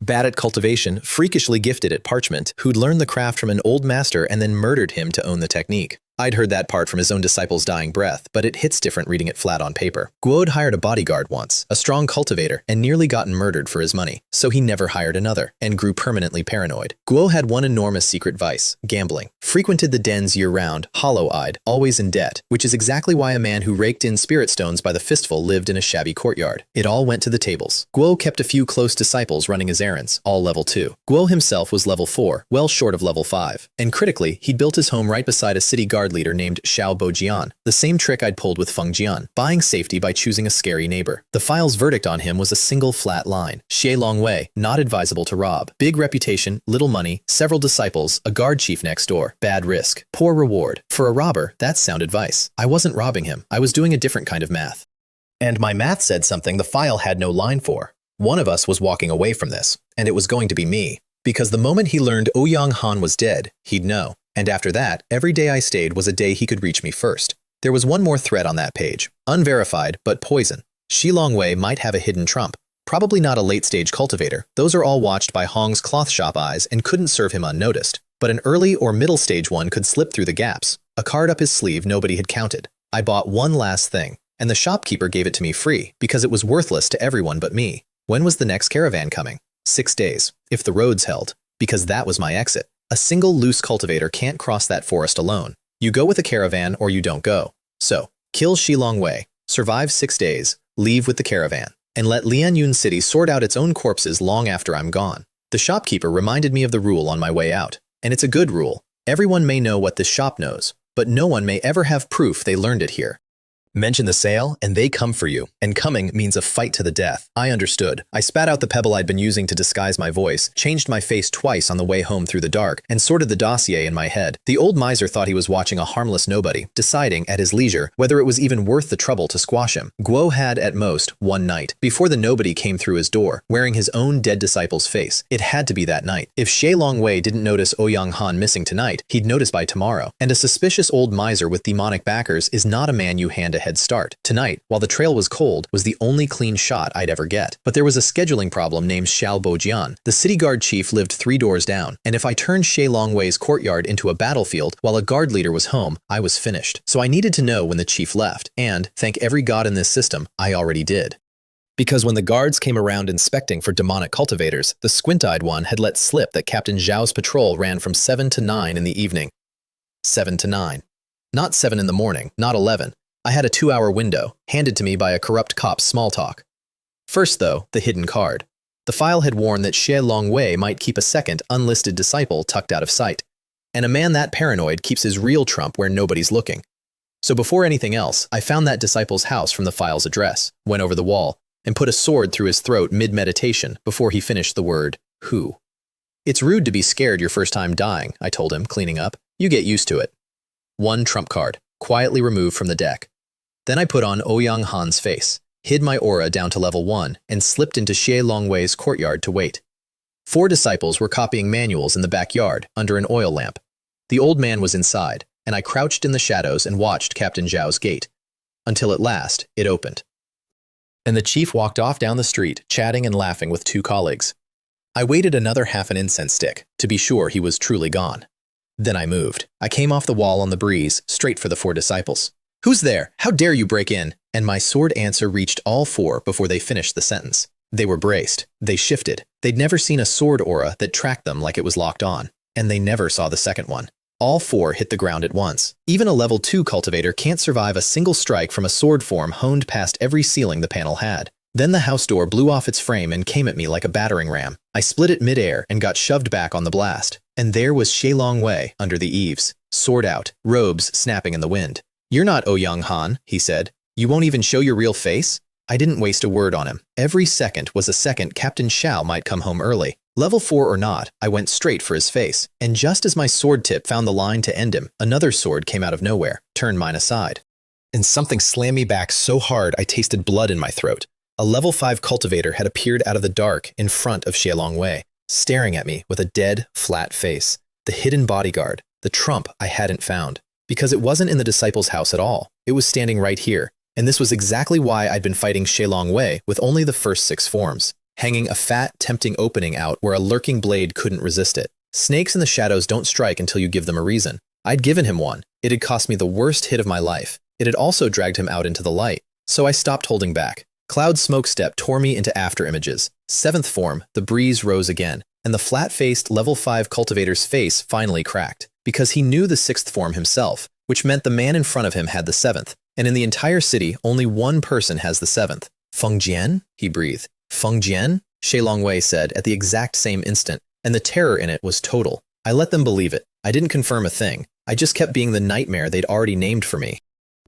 Speaker 1: Bad at cultivation, freakishly gifted at parchment, who'd learned the craft from an old master and then murdered him to own the technique. I'd heard that part from his own disciple's dying breath, but it hits different reading it flat on paper. Guo'd hired a bodyguard once, a strong cultivator, and nearly gotten murdered for his money, so he never hired another, and grew permanently paranoid. Guo had one enormous secret vice, gambling. Frequented the dens year-round, hollow-eyed, always in debt, which is exactly why a man who raked in spirit stones by the fistful lived in a shabby courtyard. It all went to the tables. Guo kept a few close disciples running his errands, all level 2. Guo himself was level 4, well short of level 5. And critically, he'd built his home right beside a city guard leader named Xiao Bojian, the same trick I'd pulled with Feng Jian, buying safety by choosing a scary neighbor. The file's verdict on him was a single flat line. Xie Longwei, not advisable to rob. Big reputation, little money, several disciples, a guard chief next door. Bad risk, poor reward. For a robber, that's sound advice. I wasn't robbing him. I was doing a different kind of math. And my math said something the file had no line for. One of us was walking away from this, and it was going to be me. Because the moment he learned Ouyang Han was dead, he'd know. And after that, every day I stayed was a day he could reach me first. There was one more thread on that page. Unverified, but poison. Shi Longwei might have a hidden trump. Probably not a late-stage cultivator. Those are all watched by Hong's cloth shop eyes and couldn't serve him unnoticed. But an early or middle-stage one could slip through the gaps. A card up his sleeve nobody had counted. I bought one last thing, and the shopkeeper gave it to me free because it was worthless to everyone but me. When was the next caravan coming? 6 days, if the roads held, because that was my exit. A single loose cultivator can't cross that forest alone. You go with a caravan or you don't go. So, kill Shi Longwei, survive 6 days, leave with the caravan, and let Lianyun City sort out its own corpses long after I'm gone. The shopkeeper reminded me of the rule on my way out, and it's a good rule. Everyone may know what this shop knows, but no one may ever have proof they learned it here. Mention the sale, and they come for you. And coming means a fight to the death. I understood. I spat out the pebble I'd been using to disguise my voice, changed my face twice on the way home through the dark, and sorted the dossier in my head. The old miser thought he was watching a harmless nobody, deciding, at his leisure, whether it was even worth the trouble to squash him. Guo had, at most, one night, before the nobody came through his door, wearing his own dead disciple's face. It had to be that night. If Shi Longwei didn't notice Ouyang Han missing tonight, he'd notice by tomorrow. And a suspicious old miser with demonic backers is not a man you hand a head start. Tonight, while the trail was cold, was the only clean shot I'd ever get. But there was a scheduling problem named Xiao Bojian. The city guard chief lived 3 doors down, and if I turned Shi Longwei's courtyard into a battlefield while a guard leader was home, I was finished. So I needed to know when the chief left, and, thank every god in this system, I already did. Because when the guards came around inspecting for demonic cultivators, the squint-eyed one had let slip that Captain Zhao's patrol ran from 7 to 9 in the evening. 7 to 9. Not 7 in the morning, not 11. I had a 2-hour window, handed to me by a corrupt cop's small talk. First, though, the hidden card. The file had warned that Shi Longwei might keep a second, unlisted disciple tucked out of sight. And a man that paranoid keeps his real trump where nobody's looking. So before anything else, I found that disciple's house from the file's address, went over the wall, and put a sword through his throat mid-meditation before he finished the word, who. It's rude to be scared your first time dying, I told him, cleaning up. You get used to it. 1 trump card, quietly removed from the deck. Then I put on Ouyang Han's face, hid my aura down to level 1, and slipped into Shi Longwei's courtyard to wait. 4 disciples were copying manuals in the backyard under an oil lamp. The old man was inside, and I crouched in the shadows and watched Captain Zhao's gate. Until at last, it opened. And the chief walked off down the street, chatting and laughing with 2 colleagues. I waited another half an incense stick, to be sure he was truly gone. Then I moved. I came off the wall on the breeze, straight for the 4 disciples. "Who's there? How dare you break in?" And my sword answer reached all 4 before they finished the sentence. They were braced. They shifted. They'd never seen a sword aura that tracked them like it was locked on. And they never saw the second one. All 4 hit the ground at once. Even a level 2 cultivator can't survive a single strike from a sword form honed past every ceiling the panel had. Then the house door blew off its frame and came at me like a battering ram. I split it mid-air and got shoved back on the blast. And there was Shi Longwei under the eaves, sword out, robes snapping in the wind. "You're not Ouyang Han," he said. "You won't even show your real face?" I didn't waste a word on him. Every second was a second Captain Xiao might come home early. Level 4 or not, I went straight for his face. And just as my sword tip found the line to end him, another sword came out of nowhere, turned mine aside. And something slammed me back so hard I tasted blood in my throat. A level 5 cultivator had appeared out of the dark in front of Shi Longwei, staring at me with a dead, flat face. The hidden bodyguard, the trump I hadn't found. Because it wasn't in the disciple's house at all. It was standing right here. And this was exactly why I'd been fighting Shi Longwei with only the first 6 forms, hanging a fat, tempting opening out where a lurking blade couldn't resist it. Snakes in the shadows don't strike until you give them a reason. I'd given him one. It had cost me the worst hit of my life. It had also dragged him out into the light. So I stopped holding back. Cloud smoke step tore me into after images. 7th form, the breeze rose again, and the flat-faced level 5 cultivator's face finally cracked. Because he knew the 6th form himself, which meant the man in front of him had the 7th, and in the entire city, only one person has the 7th. "Feng Jian?" he breathed. "Feng Jian?" Shi Longwei said at the exact same instant, and the terror in it was total. I let them believe it. I didn't confirm a thing. I just kept being the nightmare they'd already named for me.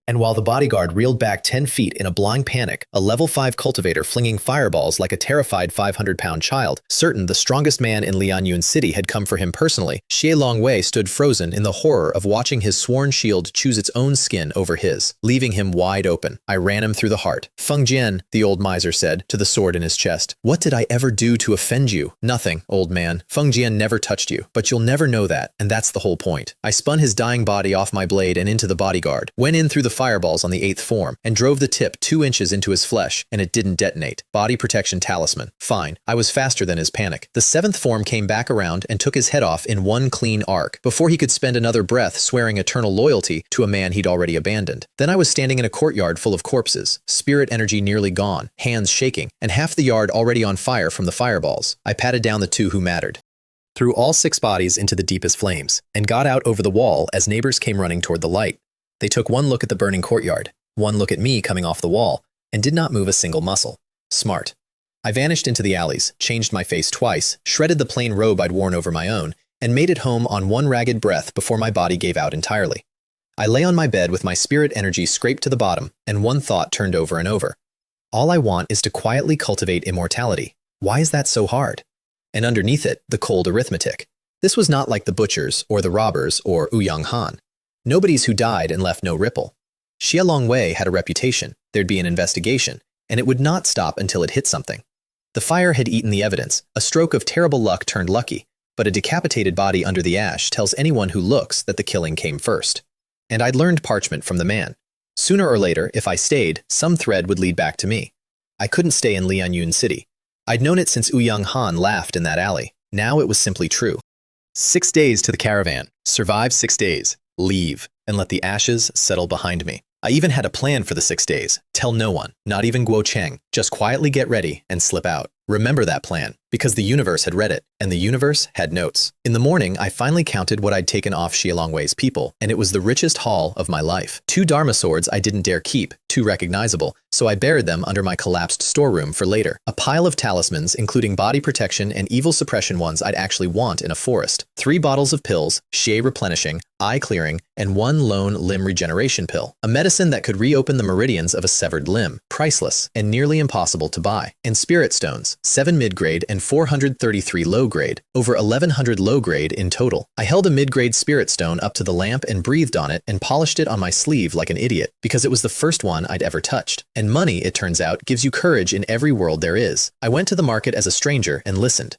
Speaker 1: And while the bodyguard reeled back 10 feet in a blind panic, a level 5 cultivator flinging fireballs like a terrified 500-pound child, certain the strongest man in Lianyun City had come for him personally, Shi Longwei stood frozen in the horror of watching his sworn shield choose its own skin over his, leaving him wide open. I ran him through the heart. "Feng Jian," the old miser said, to the sword in his chest. "What did I ever do to offend you?" "Nothing, old man. Feng Jian never touched you, but you'll never know that, and that's the whole point." I spun his dying body off my blade and into the bodyguard, went in through the fireballs on the 8th form and drove the tip 2 inches into his flesh, and it didn't detonate. Body protection talisman. Fine. I was faster than his panic. The 7th form came back around and took his head off in one clean arc, before he could spend another breath swearing eternal loyalty to a man he'd already abandoned. Then I was standing in a courtyard full of corpses, spirit energy nearly gone, hands shaking, and half the yard already on fire from the fireballs. I patted down the 2 who mattered, threw all 6 bodies into the deepest flames, and got out over the wall as neighbors came running toward the light. They took one look at the burning courtyard, one look at me coming off the wall, and did not move a single muscle. Smart. I vanished into the alleys, changed my face twice, shredded the plain robe I'd worn over my own, and made it home on one ragged breath before my body gave out entirely. I lay on my bed with my spirit energy scraped to the bottom, and one thought turned over and over. All I want is to quietly cultivate immortality. Why is that so hard? And underneath it, the cold arithmetic. This was not like the butchers, or the robbers, or Ouyang Han. Nobody's who died and left no ripple. Xie Longwei had a reputation, there'd be an investigation, and it would not stop until it hit something. The fire had eaten the evidence, a stroke of terrible luck turned lucky, but a decapitated body under the ash tells anyone who looks that the killing came first. And I'd learned parchment from the man. Sooner or later, if I stayed, some thread would lead back to me. I couldn't stay in Lianyun City. I'd known it since Ouyang Han laughed in that alley. Now it was simply true. 6 days to the caravan. Survive 6 days. Leave, and let the ashes settle behind me. I even had a plan for the 6 days. Tell no one, not even Guo Cheng. Just quietly get ready and slip out. Remember that plan, because the universe had read it, and the universe had notes. In the morning, I finally counted what I'd taken off Xie Longwei's people, and it was the richest haul of my life. 2 Dharma swords I didn't dare keep, too recognizable, so I buried them under my collapsed storeroom for later. A pile of talismans, including body protection and evil suppression ones I'd actually want in a forest. 3 bottles of pills, Xie replenishing, eye clearing, and 1 lone limb regeneration pill. A medicine that could reopen the meridians of a severed limb. Priceless, and nearly impossible to buy. And spirit stones, 7 mid-grade and 433 low-grade, over 1100 low-grade in total. I held a mid-grade spirit stone up to the lamp and breathed on it and polished it on my sleeve like an idiot, because it was the first one I'd ever touched. And money, it turns out, gives you courage in every world there is. I went to the market as a stranger and listened.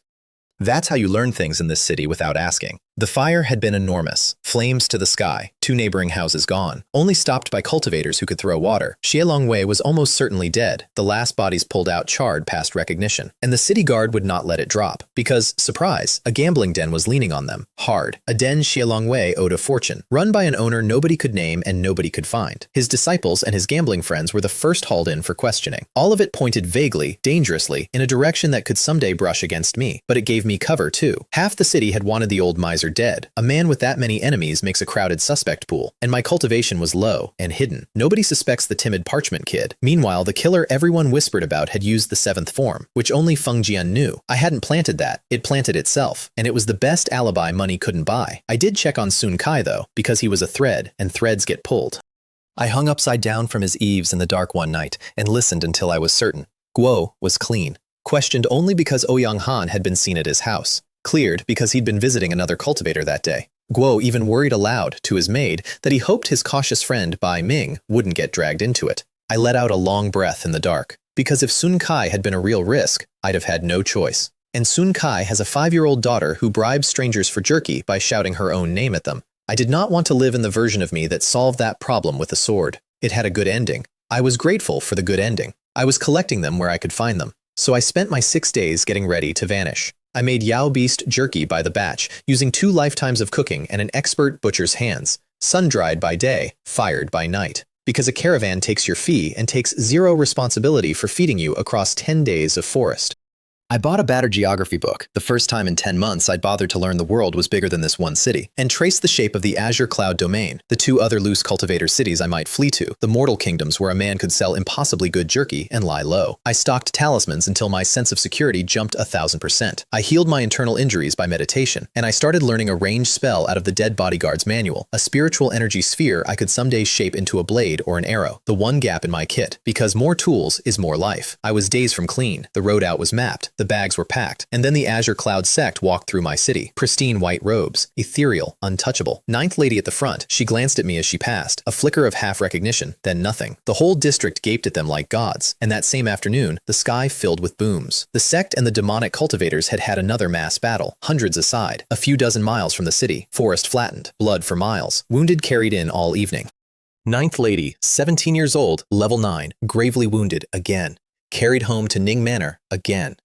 Speaker 1: That's how you learn things in this city without asking. The fire had been enormous, flames to the sky, 2 neighboring houses gone, only stopped by cultivators who could throw water. Xie Longwei was almost certainly dead, the last bodies pulled out charred past recognition. And the city guard would not let it drop, because, surprise, a gambling den was leaning on them, hard. A den Xie Longwei owed a fortune, run by an owner nobody could name and nobody could find. His disciples and his gambling friends were the first hauled in for questioning. All of it pointed vaguely, dangerously, in a direction that could someday brush against me, but it gave me cover too. Half the city had wanted the old miser dead. A man with that many enemies makes a crowded suspect pool, and my cultivation was low and hidden. Nobody suspects the timid parchment kid. Meanwhile, the killer everyone whispered about had used the 7th form, which only Feng Jian knew. I hadn't planted that. It planted itself, and it was the best alibi money couldn't buy. I did check on Sun Kai though, because he was a thread, and threads get pulled. I hung upside down from his eaves in the dark one night and listened until I was certain. Guo was clean. Questioned only because Ouyang Han had been seen at his house. Cleared because he'd been visiting another cultivator that day. Guo even worried aloud to his maid that he hoped his cautious friend Bai Ming wouldn't get dragged into it. I let out a long breath in the dark, because if Sun Kai had been a real risk, I'd have had no choice. And Sun Kai has a 5-year-old daughter who bribes strangers for jerky by shouting her own name at them. I did not want to live in the version of me that solved that problem with a sword. It had a good ending. I was grateful for the good ending. I was collecting them where I could find them. So I spent my 6 days getting ready to vanish. I made Yao Beast jerky by the batch, using 2 lifetimes of cooking and an expert butcher's hands, sun-dried by day, fired by night. Because a caravan takes your fee and takes 0 responsibility for feeding you across 10 days of forest. I bought a battered geography book. The first time in 10 months I'd bothered to learn the world was bigger than this one city, and traced the shape of the Azure Cloud domain, the 2 other loose cultivator cities I might flee to, the mortal kingdoms where a man could sell impossibly good jerky and lie low. I stocked talismans until my sense of security jumped 1000%. I healed my internal injuries by meditation, and I started learning a ranged spell out of the dead bodyguard's manual, a spiritual energy sphere I could someday shape into a blade or an arrow, the one gap in my kit, because more tools is more life. I was days from clean, the road out was mapped, the bags were packed, and then the Azure Cloud sect walked through my city. Pristine white robes, ethereal, untouchable. 9th lady at the front, she glanced at me as she passed, a flicker of half recognition, then nothing. The whole district gaped at them like gods, and that same afternoon, the sky filled with booms. The sect and the demonic cultivators had had another mass battle, hundreds aside, a few dozen miles from the city, forest flattened, blood for miles, wounded carried in all evening. Ninth lady, 17 years old, level 9, gravely wounded again. Carried home to Ning Manor again.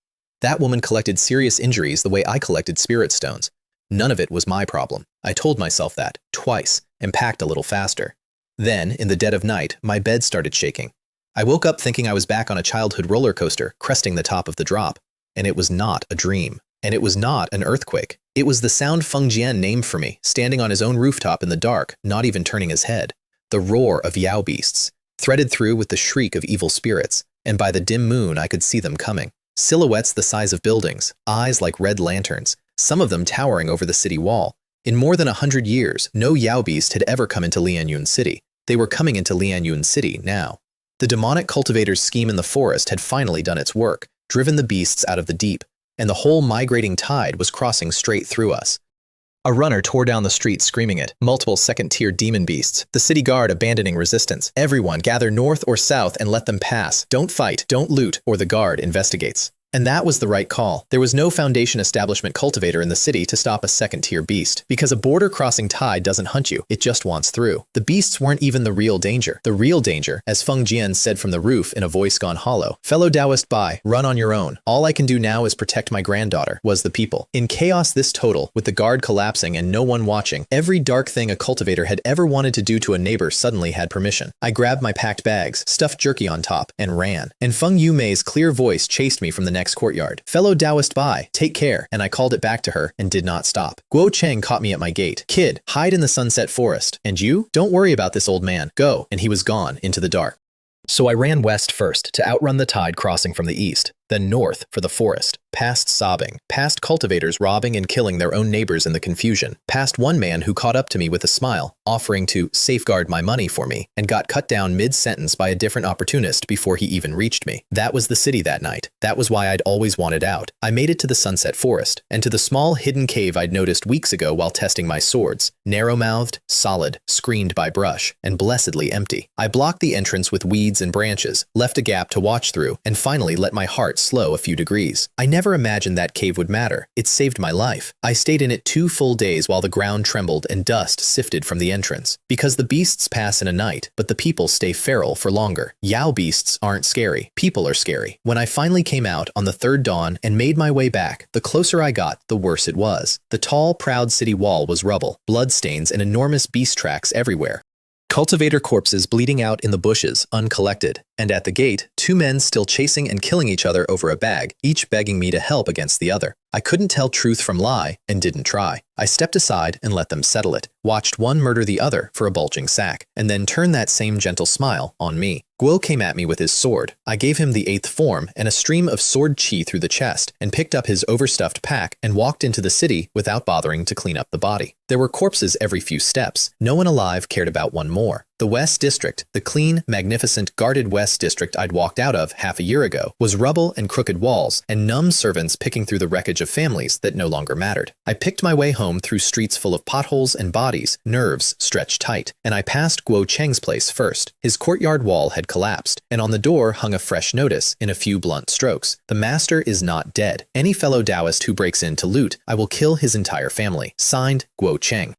Speaker 1: That woman collected serious injuries the way I collected spirit stones. None of it was my problem. I told myself that, twice, and packed a little faster. Then, in the dead of night, my bed started shaking. I woke up thinking I was back on a childhood roller coaster, cresting the top of the drop. And it was not a dream. And it was not an earthquake. It was the sound Feng Jian named for me, standing on his own rooftop in the dark, not even turning his head. The roar of Yao beasts, threaded through with the shriek of evil spirits, and by the dim moon I could see them coming. Silhouettes the size of buildings, eyes like red lanterns, some of them towering over the city wall. In more than 100 years, no Yao beast had ever come into Lianyun City. They were coming into Lianyun City now. The demonic cultivators' scheme in the forest had finally done its work, driven the beasts out of the deep, and the whole migrating tide was crossing straight through us. A runner tore down the street screaming it. Multiple second-tier demon beasts. The city guard abandoning resistance. Everyone gather north or south and let them pass. Don't fight, don't loot, or the guard investigates. And that was the right call. There was no Foundation establishment cultivator in the city to stop a second-tier beast. Because a border-crossing tide doesn't hunt you, it just wants through. The beasts weren't even the real danger. The real danger, as Feng Jian said from the roof in a voice gone hollow, "Fellow Taoist Bai, run on your own. All I can do now is protect my granddaughter," was the people. In chaos this total, with the guard collapsing and no one watching, every dark thing a cultivator had ever wanted to do to a neighbor suddenly had permission. I grabbed my packed bags, stuffed jerky on top, and ran. And Feng Yumei's clear voice chased me from the next courtyard. "Fellow Taoist Bai, take care," and I called it back to her and did not stop. Guo Cheng caught me at my gate. "Kid, hide in the sunset forest. And you? Don't worry about this old man. Go." And he was gone into the dark. So I ran west first to outrun the tide crossing from the east, then north for the forest, past sobbing, past cultivators robbing and killing their own neighbors in the confusion, past one man who caught up to me with a smile, offering to safeguard my money for me, and got cut down mid-sentence by a different opportunist before he even reached me. That was the city that night. That was why I'd always wanted out. I made it to the sunset forest, and to the small hidden cave I'd noticed weeks ago while testing my swords, narrow-mouthed, solid, screened by brush, and blessedly empty. I blocked the entrance with weeds and branches, left a gap to watch through, and finally let my heart slow a few degrees. I never imagined that cave would matter. It saved my life. I stayed in it 2 full days while the ground trembled and dust sifted from the entrance. Because the beasts pass in a night, but the people stay feral for longer. Yao beasts aren't scary. People are scary. When I finally came out on the 3rd dawn and made my way back, the closer I got, the worse it was. The tall, proud city wall was rubble, bloodstains and enormous beast tracks everywhere. Cultivator corpses bleeding out in the bushes, uncollected. And at the gate, 2 men still chasing and killing each other over a bag, each begging me to help against the other. I couldn't tell truth from lie and didn't try. I stepped aside and let them settle it, watched one murder the other for a bulging sack, and then turn that same gentle smile on me. Guo came at me with his sword. I gave him the 8th form and a stream of sword chi through the chest, and picked up his overstuffed pack and walked into the city without bothering to clean up the body. There were corpses every few steps. No one alive cared about one more. The West District, the clean, magnificent, guarded West District I'd walked out of half a year ago, was rubble and crooked walls and numb servants picking through the wreckage of families that no longer mattered. I picked my way home through streets full of potholes and bodies, nerves stretched tight, and I passed Guo Cheng's place first. His courtyard wall had collapsed, and on the door hung a fresh notice in a few blunt strokes. "The master is not dead. Any fellow Taoist who breaks in to loot, I will kill his entire family. Signed, Guo Cheng."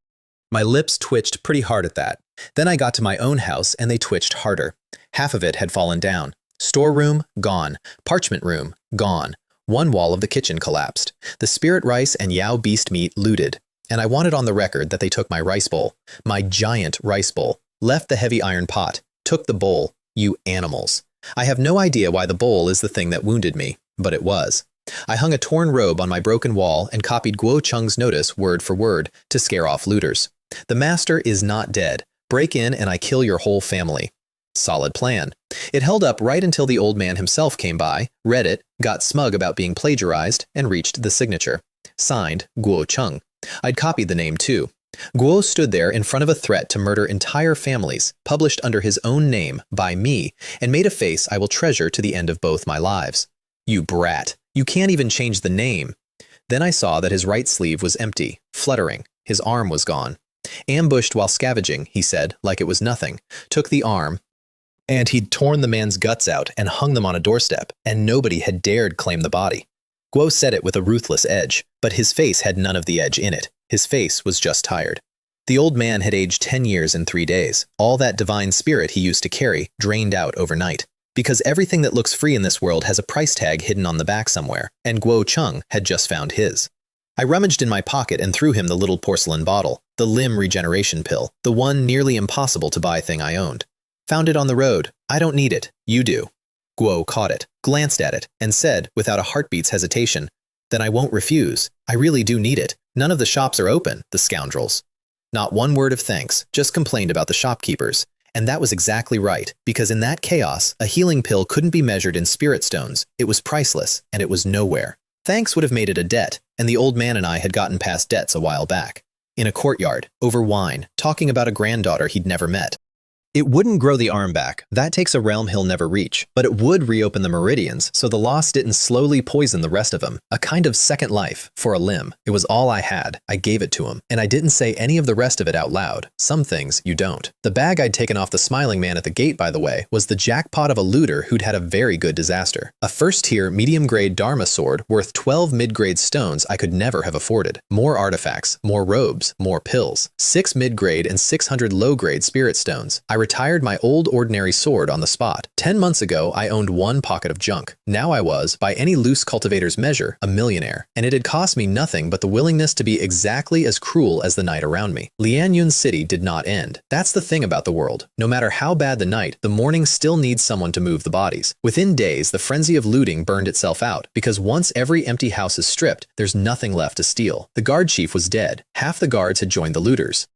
Speaker 1: My lips twitched pretty hard at that. Then I got to my own house and they twitched harder. Half of it had fallen down. Storeroom, gone. Parchment room, gone. One wall of the kitchen collapsed. The spirit rice and Yao beast meat looted. And I wanted on the record that they took my rice bowl. My giant rice bowl. Left the heavy iron pot. Took the bowl. You animals. I have no idea why the bowl is the thing that wounded me, but it was. I hung a torn robe on my broken wall and copied Guo Cheng's notice word for word to scare off looters. "The master is not dead. Break in and I kill your whole family." Solid plan. It held up right until the old man himself came by, read it, got smug about being plagiarized, and reached the signature. Signed, Guo Cheng. I'd copied the name too. Guo stood there in front of a threat to murder entire families, published under his own name, by me, and made a face I will treasure to the end of both my lives. "You brat. You can't even change the name." Then I saw that his right sleeve was empty, fluttering. His arm was gone. "Ambushed while scavenging," he said, like it was nothing. Took the arm, and he'd torn the man's guts out and hung them on a doorstep, and nobody had dared claim the body. Guo said it with a ruthless edge, but his face had none of the edge in it. His face was just tired. The old man had aged 10 years in 3 days. All that divine spirit he used to carry drained out overnight. Because everything that looks free in this world has a price tag hidden on the back somewhere, and Guo Cheng had just found his. I rummaged in my pocket and threw him the little porcelain bottle, the limb regeneration pill, the one nearly impossible to buy thing I owned. Found it on the road. I don't need it. You do. Guo caught it, glanced at it, and said, without a heartbeat's hesitation, "Then I won't refuse. I really do need it. None of the shops are open, the scoundrels." Not one word of thanks, just complained about the shopkeepers. And that was exactly right, because in that chaos, a healing pill couldn't be measured in spirit stones. It was priceless, and it was nowhere. Thanks would have made it a debt, and the old man and I had gotten past debts a while back. In a courtyard, over wine, talking about a granddaughter he'd never met. It wouldn't grow the arm back, that takes a realm he'll never reach, but it would reopen the meridians so the loss didn't slowly poison the rest of him. A kind of second life for a limb. It was all I had. I gave it to him, and I didn't say any of the rest of it out loud. Some things you don't. The bag I'd taken off the smiling man at the gate, by the way, was the jackpot of a looter who'd had a very good disaster. A first-tier, medium-grade Dharma sword worth 12 mid-grade stones I could never have afforded. More artifacts, more robes, more pills. 6 mid-grade and 600 low-grade spirit stones. I retired my old ordinary sword on the spot. 10 months ago, I owned one pocket of junk. Now I was, by any loose cultivator's measure, a millionaire. And it had cost me nothing but the willingness to be exactly as cruel as the night around me. Lianyun City did not end. That's the thing about the world. No matter how bad the night, the morning still needs someone to move the bodies. Within days, the frenzy of looting burned itself out, because once every empty house is stripped, there's nothing left to steal. The guard chief was dead. Half the guards had joined the looters.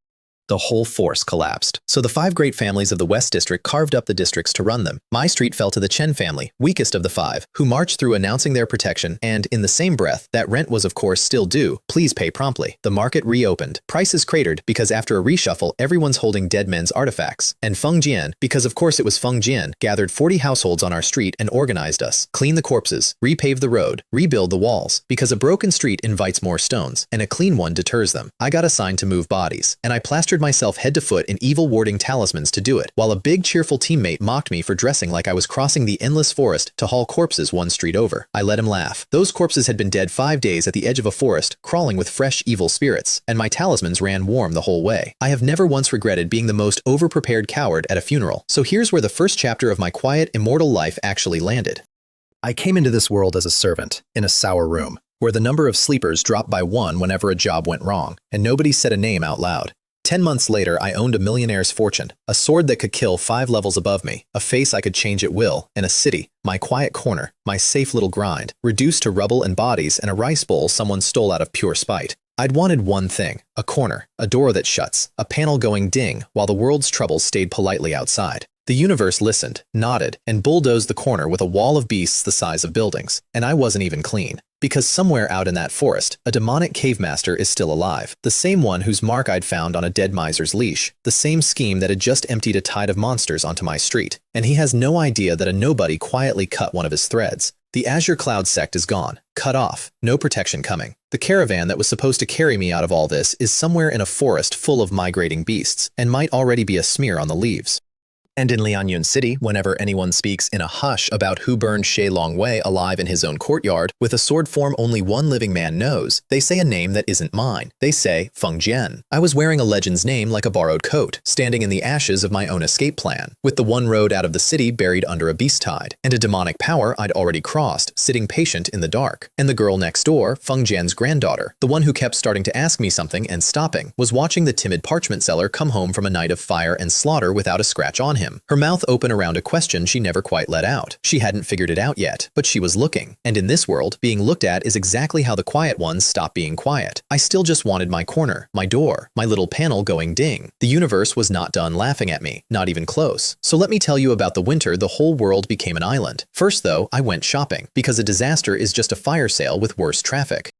Speaker 1: The whole force collapsed. So the 5 great families of the West District carved up the districts to run them. My street fell to the Chen family, weakest of the 5, who marched through announcing their protection, and, in the same breath, that rent was of course still due, please pay promptly. The market reopened. Prices cratered, because after a reshuffle, everyone's holding dead men's artifacts. And Feng Jian, because of course it was Feng Jian, gathered 40 households on our street and organized us. Clean the corpses, repave the road, rebuild the walls, because a broken street invites more stones, and a clean one deters them. I got assigned to move bodies, and I plastered myself head to foot in evil warding talismans to do it, while a big cheerful teammate mocked me for dressing like I was crossing the endless forest to haul corpses one street over. I let him laugh. Those corpses had been dead 5 days at the edge of a forest, crawling with fresh evil spirits, and my talismans ran warm the whole way. I have never once regretted being the most over-prepared coward at a funeral. So here's where the first chapter of my quiet, immortal life actually landed. I came into this world as a servant, in a sour room, where the number of sleepers dropped by 1 whenever a job went wrong, and nobody said a name out loud. 10 months later, I owned a millionaire's fortune, a sword that could kill 5 levels above me, a face I could change at will, and a city, my quiet corner, my safe little grind, reduced to rubble and bodies and a rice bowl someone stole out of pure spite. I'd wanted one thing, a corner, a door that shuts, a panel going ding while the world's troubles stayed politely outside. The universe listened, nodded, and bulldozed the corner with a wall of beasts the size of buildings, and I wasn't even clean. Because somewhere out in that forest, a demonic cave master is still alive, the same one whose mark I'd found on a dead miser's leash, the same scheme that had just emptied a tide of monsters onto my street, and he has no idea that a nobody quietly cut one of his threads. The Azure Cloud sect is gone, cut off, no protection coming. The caravan that was supposed to carry me out of all this is somewhere in a forest full of migrating beasts, and might already be a smear on the leaves. And in Lianyun City, whenever anyone speaks in a hush about who burned Shay Longwei alive in his own courtyard, with a sword form only one living man knows, they say a name that isn't mine. They say Feng Jian. I was wearing a legend's name like a borrowed coat, standing in the ashes of my own escape plan, with the one road out of the city buried under a beast tide, and a demonic power I'd already crossed, sitting patient in the dark. And the girl next door, Feng Jian's granddaughter, the one who kept starting to ask me something and stopping, was watching the timid parchment seller come home from a night of fire and slaughter without a scratch on him. Her mouth open around a question she never quite let out. She hadn't figured it out yet, but she was looking. And in this world, being looked at is exactly how the quiet ones stop being quiet. I still just wanted my corner, my door, my little panel going ding. The universe was not done laughing at me, not even close. So let me tell you about the winter the whole world became an island. First though, I went shopping, because a disaster is just a fire sale with worse traffic.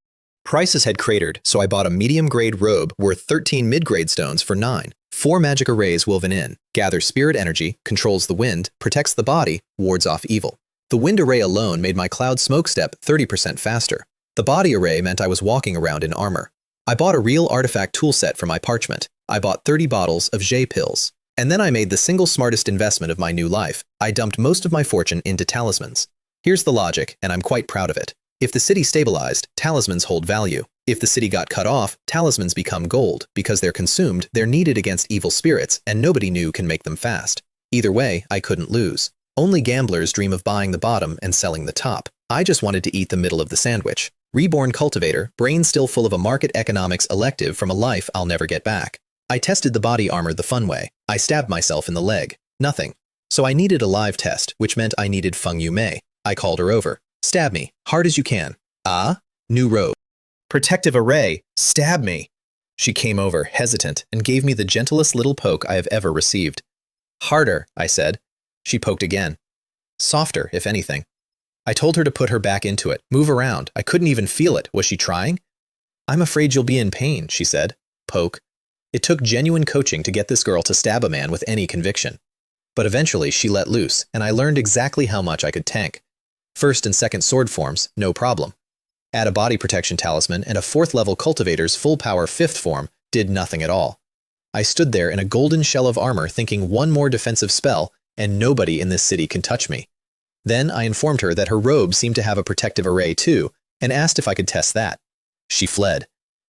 Speaker 1: Prices had cratered, so I bought a medium-grade robe worth 13 mid-grade stones for 9. 4 magic arrays woven in, gathers spirit energy, controls the wind, protects the body, wards off evil. The wind array alone made my cloud smoke step 30% faster. The body array meant I was walking around in armor. I bought a real artifact toolset for my parchment. I bought 30 bottles of J pills. And then I made the single smartest investment of my new life. I dumped most of my fortune into talismans. Here's the logic, and I'm quite proud of it. If the city stabilized, talismans hold value. If the city got cut off, talismans become gold. Because they're consumed, they're needed against evil spirits, and nobody new can make them fast. Either way, I couldn't lose. Only gamblers dream of buying the bottom and selling the top. I just wanted to eat the middle of the sandwich. Reborn cultivator, brain still full of a market economics elective from a life I'll never get back. I tested the body armor the fun way. I stabbed myself in the leg. Nothing. So I needed a live test, which meant I needed Feng Yu Mei. I called her over. Stab me, hard as you can. Ah? New robe. Protective array. Stab me. She came over, hesitant, and gave me the gentlest little poke I have ever received. Harder, I said. She poked again. Softer, if anything. I told her to put her back into it. Move around. I couldn't even feel it. Was she trying? I'm afraid you'll be in pain, she said. Poke. It took genuine coaching to get this girl to stab a man with any conviction. But eventually she let loose, and I learned exactly how much I could tank. First and second sword forms, no problem. Add a body protection talisman and a 4th level cultivator's full power 5th form, did nothing at all. I stood there in a golden shell of armor thinking one more defensive spell, and nobody in this city can touch me. Then I informed her that her robe seemed to have a protective array too, and asked if I could test that. She fled,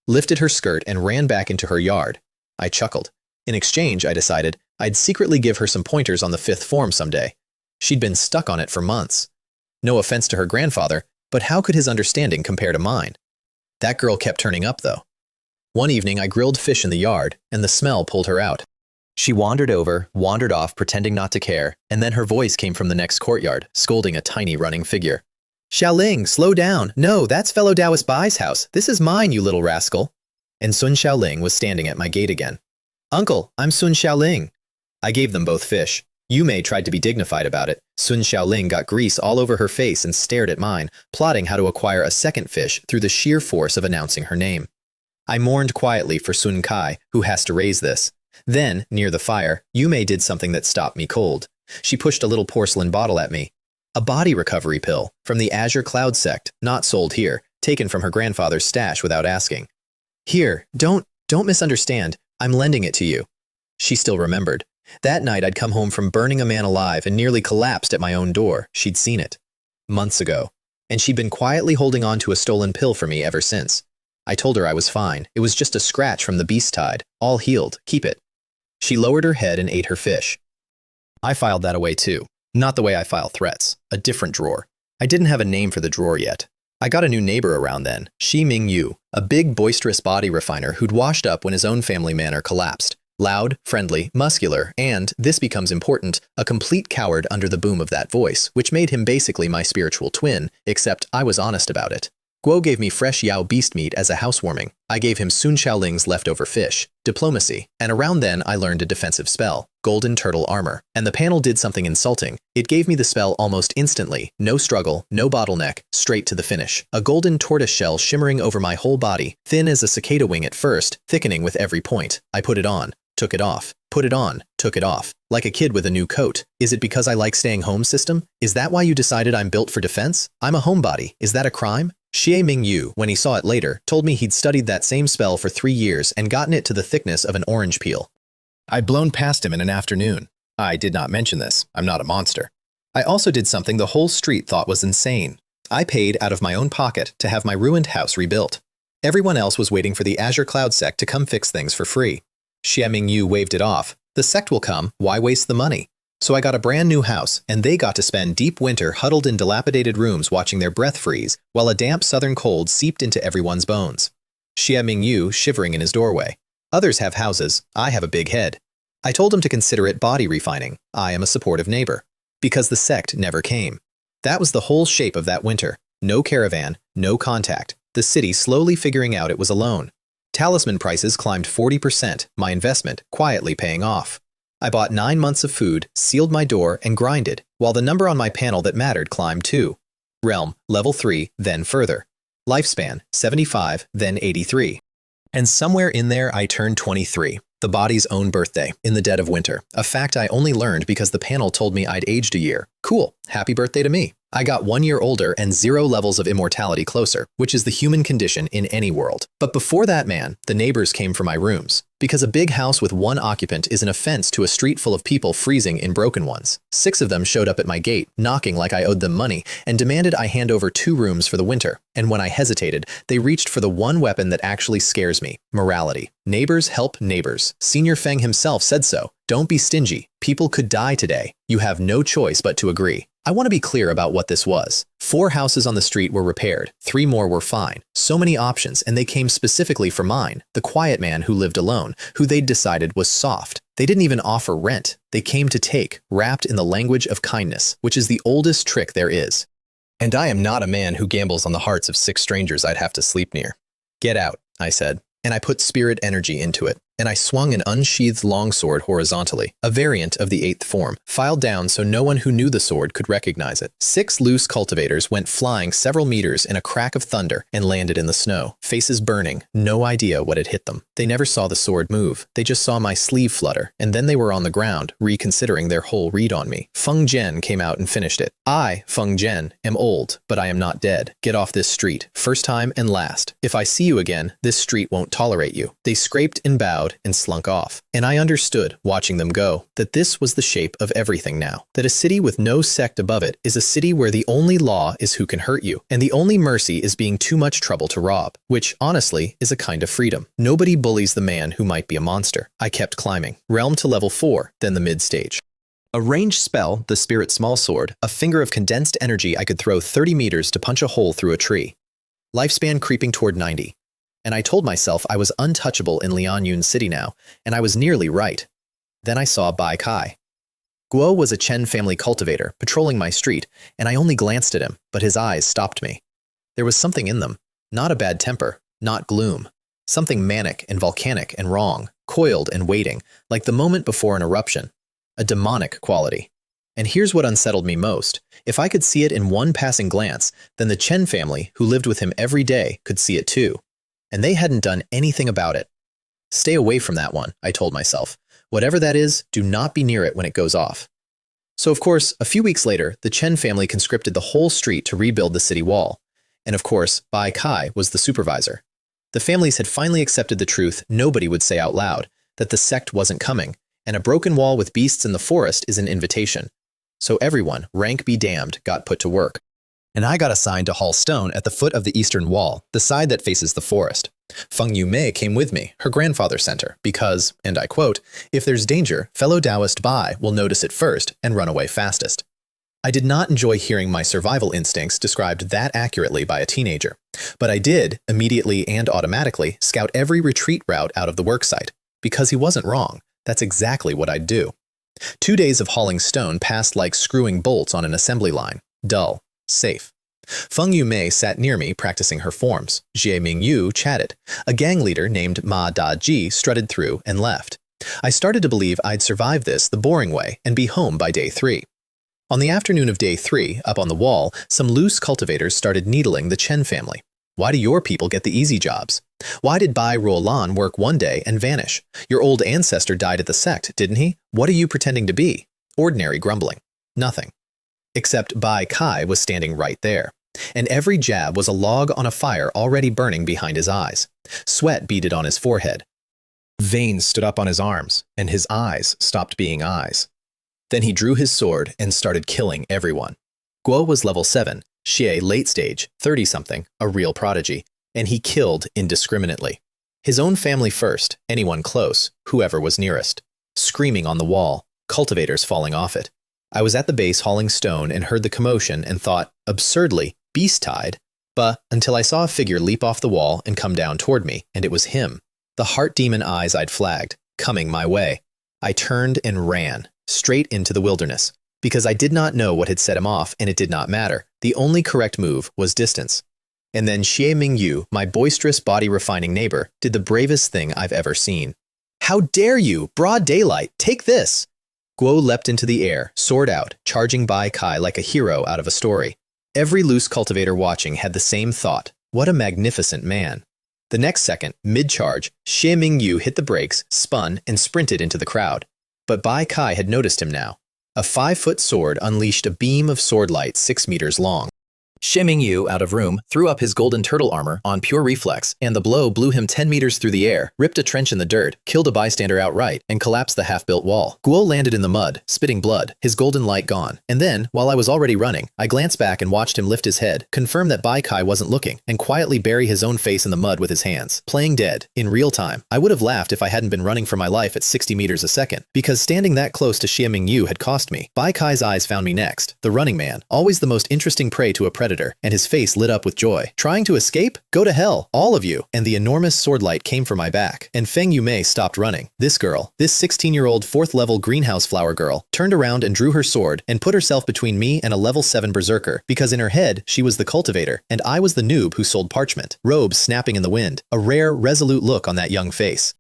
Speaker 1: lifted her skirt and ran back into her yard. I chuckled. In exchange, I decided I'd secretly give her some pointers on the 5th form someday. She'd been stuck on it for months. No offense to her grandfather, but how could his understanding compare to mine? That girl kept turning up, though. One evening, I grilled fish in the yard, and the smell pulled her out. She wandered over, wandered off, pretending not to care, and then her voice came from the next courtyard, scolding a tiny running figure. Xiaoling, slow down. No, that's fellow Taoist Bai's house. This is mine, you little rascal. And Sun Xiaoling was standing at my gate again. Uncle, I'm Sun Xiaoling. I gave them both fish. Yu Mei tried to be dignified about it. Sun Xiaoling got grease all over her face and stared at mine, plotting how to acquire a second fish through the sheer force of announcing her name. I mourned quietly for Sun Kai, who has to raise this. Then, near the fire, Yu Mei did something that stopped me cold. She pushed a little porcelain bottle at me. A body recovery pill, from the Azure Cloud sect, not sold here, taken from her grandfather's stash without asking. Here, don't misunderstand. I'm lending it to you. She still remembered. That night I'd come home from burning a man alive and nearly collapsed at my own door. She'd seen it. Months ago. And she'd been quietly holding on to a stolen pill for me ever since. I told her I was fine. It was just a scratch from the beast tide. All healed. Keep it. She lowered her head and ate her fish. I filed that away too. Not the way I file threats. A different drawer. I didn't have a name for the drawer yet. I got a new neighbor around then, Shi Ming Yu, a big, boisterous body refiner who'd washed up when his own family manor collapsed. Loud, friendly, muscular, and, this becomes important, a complete coward under the boom of that voice, which made him basically my spiritual twin, except I was honest about it. Guo gave me fresh Yao beast meat as a housewarming. I gave him Sun Xiaoling's leftover fish, diplomacy, and around then I learned a defensive spell, golden turtle armor, and the panel did something insulting. It gave me the spell almost instantly, no struggle, no bottleneck, straight to the finish. A golden tortoise shell shimmering over my whole body, thin as a cicada wing at first, thickening with every point. I put it on, took it off, put it on, took it off, like a kid with a new coat. Is it because I like staying home system? Is that why you decided I'm built for defense? I'm a homebody. Is that a crime? Xie Ming Yu, when he saw it later, told me he'd studied that same spell for 3 years and gotten it to the thickness of an orange peel. I'd blown past him in an afternoon. I did not mention this. I'm not a monster. I also did something the whole street thought was insane. I paid out of my own pocket to have my ruined house rebuilt. Everyone else was waiting for the Azure Cloud sect to come fix things for free. Xie Ming Yu waved it off. The sect will come, why waste the money? So I got a brand new house, and they got to spend deep winter huddled in dilapidated rooms watching their breath freeze, while a damp southern cold seeped into everyone's bones. Xie Ming Yu shivering in his doorway. Others have houses, I have a big head. I told him to consider it body refining. I am a supportive neighbor. Because the sect never came. That was the whole shape of that winter. No caravan, no contact. The city slowly figuring out it was alone. Talisman prices climbed 40%, my investment quietly paying off. I bought 9 months of food, sealed my door, and grinded, while the number on my panel that mattered climbed too. Realm, level 3, then further. Lifespan, 75, then 83. And somewhere in there I turned 23, the body's own birthday, in the dead of winter, a fact I only learned because the panel told me I'd aged a year. Cool, happy birthday to me. I got 1 year older and 0 levels of immortality closer, which is the human condition in any world. But before that man, the neighbors came for my rooms. Because a big house with one occupant is an offense to a street full of people freezing in broken ones. 6 of them showed up at my gate, knocking like I owed them money, and demanded I hand over 2 rooms for the winter. And when I hesitated, they reached for the one weapon that actually scares me: morality. Neighbors help neighbors. Senior Feng himself said so. Don't be stingy. People could die today. You have no choice but to agree. I want to be clear about what this was. 4 houses on the street were repaired. 3 more were fine. So many options, and they came specifically for mine, the quiet man who lived alone, who they'd decided was soft. They didn't even offer rent. They came to take, wrapped in the language of kindness, which is the oldest trick there is. And I am not a man who gambles on the hearts of 6 strangers I'd have to sleep near. Get out, I said, and I put spirit energy into it. And I swung an unsheathed longsword horizontally, a variant of the 8th form, filed down so no one who knew the sword could recognize it. 6 loose cultivators went flying several meters in a crack of thunder and landed in the snow, faces burning, no idea what had hit them. They never saw the sword move. They just saw my sleeve flutter, and then they were on the ground, reconsidering their whole read on me. Feng Zhen came out and finished it. I, Feng Zhen, am old, but I am not dead. Get off this street, first time and last. If I see you again, this street won't tolerate you. They scraped and bowed and slunk off. And I understood, watching them go, that this was the shape of everything now. That a city with no sect above it is a city where the only law is who can hurt you, and the only mercy is being too much trouble to rob, which, honestly, is a kind of freedom. Nobody bullies the man who might be a monster. I kept climbing. Realm to level 4, then the mid-stage. A ranged spell, the Spirit Smallsword, a finger of condensed energy I could throw 30 meters to punch a hole through a tree. Lifespan creeping toward 90. And I told myself I was untouchable in Lianyun City now, and I was nearly right. Then I saw Bai Kai. Guo was a Chen family cultivator, patrolling my street, and I only glanced at him, but his eyes stopped me. There was something in them. Not a bad temper, not gloom. Something manic and volcanic and wrong, coiled and waiting, like the moment before an eruption. A demonic quality. And here's what unsettled me most. If I could see it in one passing glance, then the Chen family, who lived with him every day, could see it too. And they hadn't done anything about it. Stay away from that one, I told myself. Whatever that is, do not be near it when it goes off. So of course, a few weeks later, the Chen family conscripted the whole street to rebuild the city wall. And of course, Bai Kai was the supervisor. The families had finally accepted the truth nobody would say out loud, that the sect wasn't coming, and a broken wall with beasts in the forest is an invitation. So everyone, rank be damned, got put to work. And I got assigned to haul stone at the foot of the eastern wall, the side that faces the forest. Feng Yumei came with me, her grandfather sent her, because, and I quote, if there's danger, fellow Taoist Bai will notice it first and run away fastest. I did not enjoy hearing my survival instincts described that accurately by a teenager, but I did, immediately and automatically, scout every retreat route out of the worksite. Because he wasn't wrong, that's exactly what I'd do. 2 days of hauling stone passed like screwing bolts on an assembly line. Dull. Safe. Feng Yumei sat near me practicing her forms. Jie Mingyu chatted. A gang leader named Ma Da-ji strutted through and left. I started to believe I'd survive this the boring way and be home by day 3. On the afternoon of day 3, up on the wall, some loose cultivators started needling the Chen family. Why do your people get the easy jobs? Why did Bai Ruolan work one day and vanish? Your old ancestor died at the sect, didn't he? What are you pretending to be? Ordinary grumbling. Nothing. Except Bai Kai was standing right there. And every jab was a log on a fire already burning behind his eyes. Sweat beaded on his forehead. Veins stood up on his arms, and his eyes stopped being eyes. Then he drew his sword and started killing everyone. Guo was level 7, Xie late stage, 30-something, a real prodigy, and he killed indiscriminately. His own family first, anyone close, whoever was nearest. Screaming on the wall, cultivators falling off it. I was at the base hauling stone and heard the commotion and thought, absurdly, beast-tide, but until I saw a figure leap off the wall and come down toward me, and it was him. The heart demon eyes I'd flagged, coming my way. I turned and ran, straight into the wilderness, because I did not know what had set him off, and it did not matter. The only correct move was distance. And then Xie Mingyu, my boisterous body-refining neighbor, did the bravest thing I've ever seen. How dare you! Broad daylight! Take this! Guo leapt into the air, sword out, charging Bai Kai like a hero out of a story. Every loose cultivator watching had the same thought. What a magnificent man. The next second, mid-charge, Xie Mingyu hit the brakes, spun, and sprinted into the crowd. But Bai Kai had noticed him now. A 5-foot sword unleashed a beam of sword light 6 meters long. Shimming Yu, out of room, threw up his golden turtle armor on pure reflex, and the blow blew him 10 meters through the air, ripped a trench in the dirt, killed a bystander outright, and collapsed the half-built wall. Guo landed in the mud, spitting blood, his golden light gone. And then, while I was already running, I glanced back and watched him lift his head, confirm that Bai Kai wasn't looking, and quietly bury his own face in the mud with his hands. Playing dead, in real time. I would have laughed if I hadn't been running for my life at 60 meters a second, because standing that close to Shimming Yu had cost me. Bai Kai's eyes found me next, the running man, always the most interesting prey to a predator, and his face lit up with joy. Trying to escape? Go to hell, all of you. And the enormous sword light came for my back, and Feng Yumei stopped running. This girl, this 16-year-old 4th level greenhouse flower girl, turned around and drew her sword and put herself between me and a level 7 berserker, because in her head, she was the cultivator, and I was the noob who sold parchment. Robes snapping in the wind, a rare, resolute look on that young face.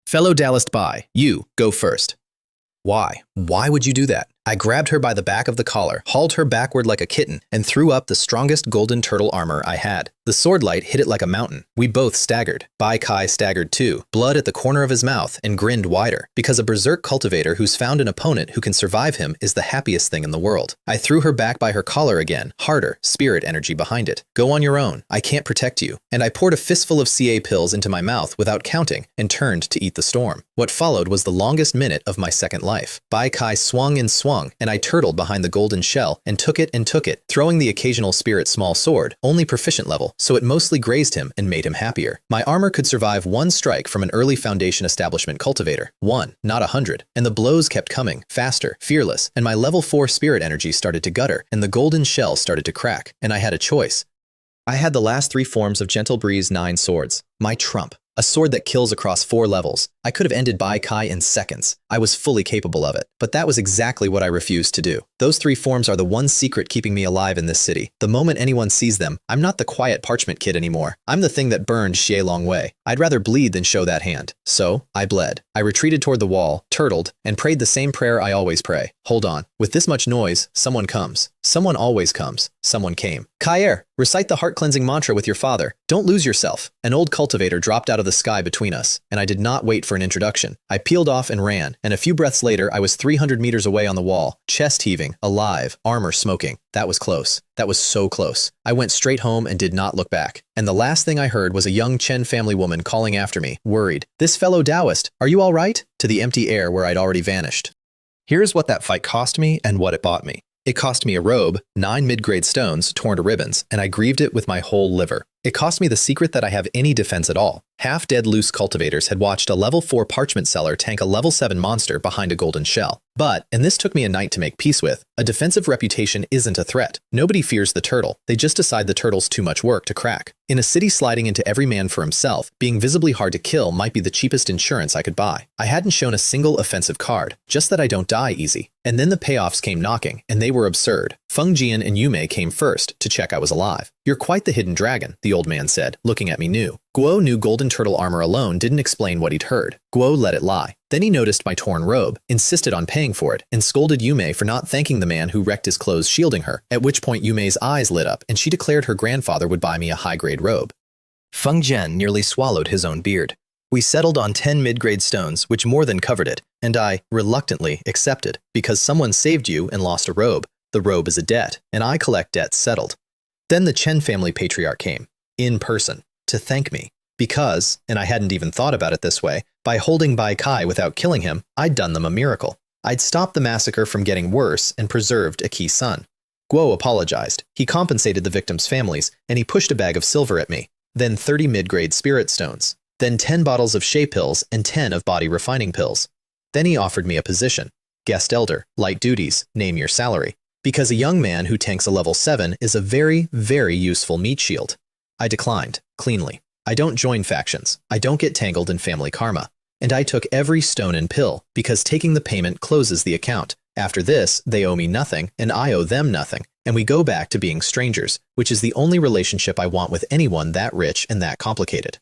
Speaker 1: Fellow Taoist Bai, you, go first. Why? Why would you do that? I grabbed her by the back of the collar, hauled her backward like a kitten, and threw up the strongest golden turtle armor I had. The sword light hit it like a mountain. We both staggered. Bai Kai staggered too, blood at the corner of his mouth, and grinned wider, because a berserk cultivator who's found an opponent who can survive him is the happiest thing in the world. I threw her back by her collar again, harder, spirit energy behind it. Go on your own. I can't protect you. And I poured a fistful of CA pills into my mouth without counting and turned to eat the storm. What followed was the longest minute of my second life. Bai Kai swung and swung, and I turtled behind the golden shell and took it, throwing the occasional spirit small sword, only proficient level, so it mostly grazed him and made him happier. My armor could survive one strike from an early foundation establishment cultivator. 1, not 100. And the blows kept coming, faster, fearless, and my level 4 spirit energy started to gutter, and the golden shell started to crack, and I had a choice. I had the last 3 forms of Gentle Breeze 9 swords. My trump. A sword that kills across 4 levels. I could have ended Bai Kai in seconds. I was fully capable of it. But that was exactly what I refused to do. Those 3 forms are the one secret keeping me alive in this city. The moment anyone sees them, I'm not the quiet parchment kid anymore. I'm the thing that burned Xie Long Wei. I'd rather bleed than show that hand. So, I bled. I retreated toward the wall, turtled, and prayed the same prayer I always pray. Hold on. With this much noise, someone comes. Someone always comes. Someone came. Kair, recite the heart-cleansing mantra with your father. Don't lose yourself. An old cultivator dropped out of the sky between us, and I did not wait for an introduction. I peeled off and ran, and a few breaths later I was 300 meters away on the wall, chest heaving, alive, armor smoking. That was close. That was so close. I went straight home and did not look back. And the last thing I heard was a young Chen family woman calling after me, worried. "This fellow Taoist, are you all right?" To the empty air where I'd already vanished. Here's what that fight cost me and what it bought me. It cost me a robe, 9 mid-grade stones torn to ribbons, and I grieved it with my whole liver. It cost me the secret that I have any defense at all. Half-dead loose cultivators had watched a level 4 parchment seller tank a level 7 monster behind a golden shell. But, and this took me a night to make peace with, a defensive reputation isn't a threat. Nobody fears the turtle. They just decide the turtle's too much work to crack. In a city sliding into every man for himself, being visibly hard to kill might be the cheapest insurance I could buy. I hadn't shown a single offensive card, just that I don't die easy. And then the payoffs came knocking, and they were absurd. Feng Jian and Yumei came first to check I was alive. "You're quite the hidden dragon," the old man said, looking at me new. Guo knew golden turtle armor alone didn't explain what he'd heard. Guo let it lie. Then he noticed my torn robe, insisted on paying for it, and scolded Yumei for not thanking the man who wrecked his clothes shielding her, at which point Yumei's eyes lit up and she declared her grandfather would buy me a high-grade robe. Feng Jian nearly swallowed his own beard. We settled on 10 mid-grade stones, which more than covered it, and I, reluctantly, accepted, because someone saved you and lost a robe. The robe is a debt, and I collect debts settled. Then the Chen family patriarch came, in person, to thank me. Because, and I hadn't even thought about it this way, by holding Bai Kai without killing him, I'd done them a miracle. I'd stopped the massacre from getting worse and preserved a key son. Guo apologized. He compensated the victims' families, and he pushed a bag of silver at me. Then 30 mid-grade spirit stones. Then 10 bottles of Shea pills and 10 of body refining pills. Then he offered me a position. Guest elder, light duties, name your salary. Because a young man who tanks a level 7 is a very, very useful meat shield. I declined, cleanly. I don't join factions. I don't get tangled in family karma. And I took every stone and pill, because taking the payment closes the account. After this, they owe me nothing, and I owe them nothing. And we go back to being strangers, which is the only relationship I want with anyone that rich and that complicated.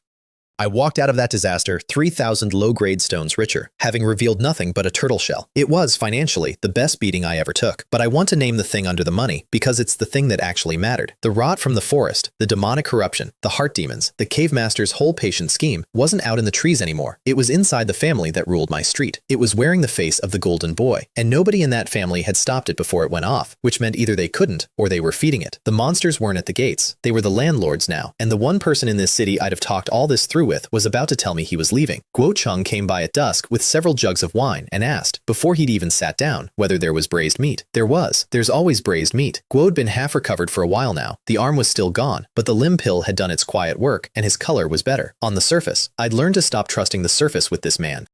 Speaker 1: I walked out of that disaster 3,000 low-grade stones richer, having revealed nothing but a turtle shell. It was, financially, the best beating I ever took. But I want to name the thing under the money, because it's the thing that actually mattered. The rot from the forest, the demonic corruption, the heart demons, the cave master's whole patient scheme wasn't out in the trees anymore. It was inside the family that ruled my street. It was wearing the face of the golden boy, and nobody in that family had stopped it before it went off, which meant either they couldn't, or they were feeding it. The monsters weren't at the gates. They were the landlords now, and the one person in this city I'd have talked all this through with was about to tell me he was leaving. Guo Cheng came by at dusk with several jugs of wine and asked, before he'd even sat down, whether there was braised meat. There was. There's always braised meat. Guo had been half recovered for a while now. The arm was still gone, but the limb pill had done its quiet work, and his color was better. On the surface, I'd learned to stop trusting the surface with this man.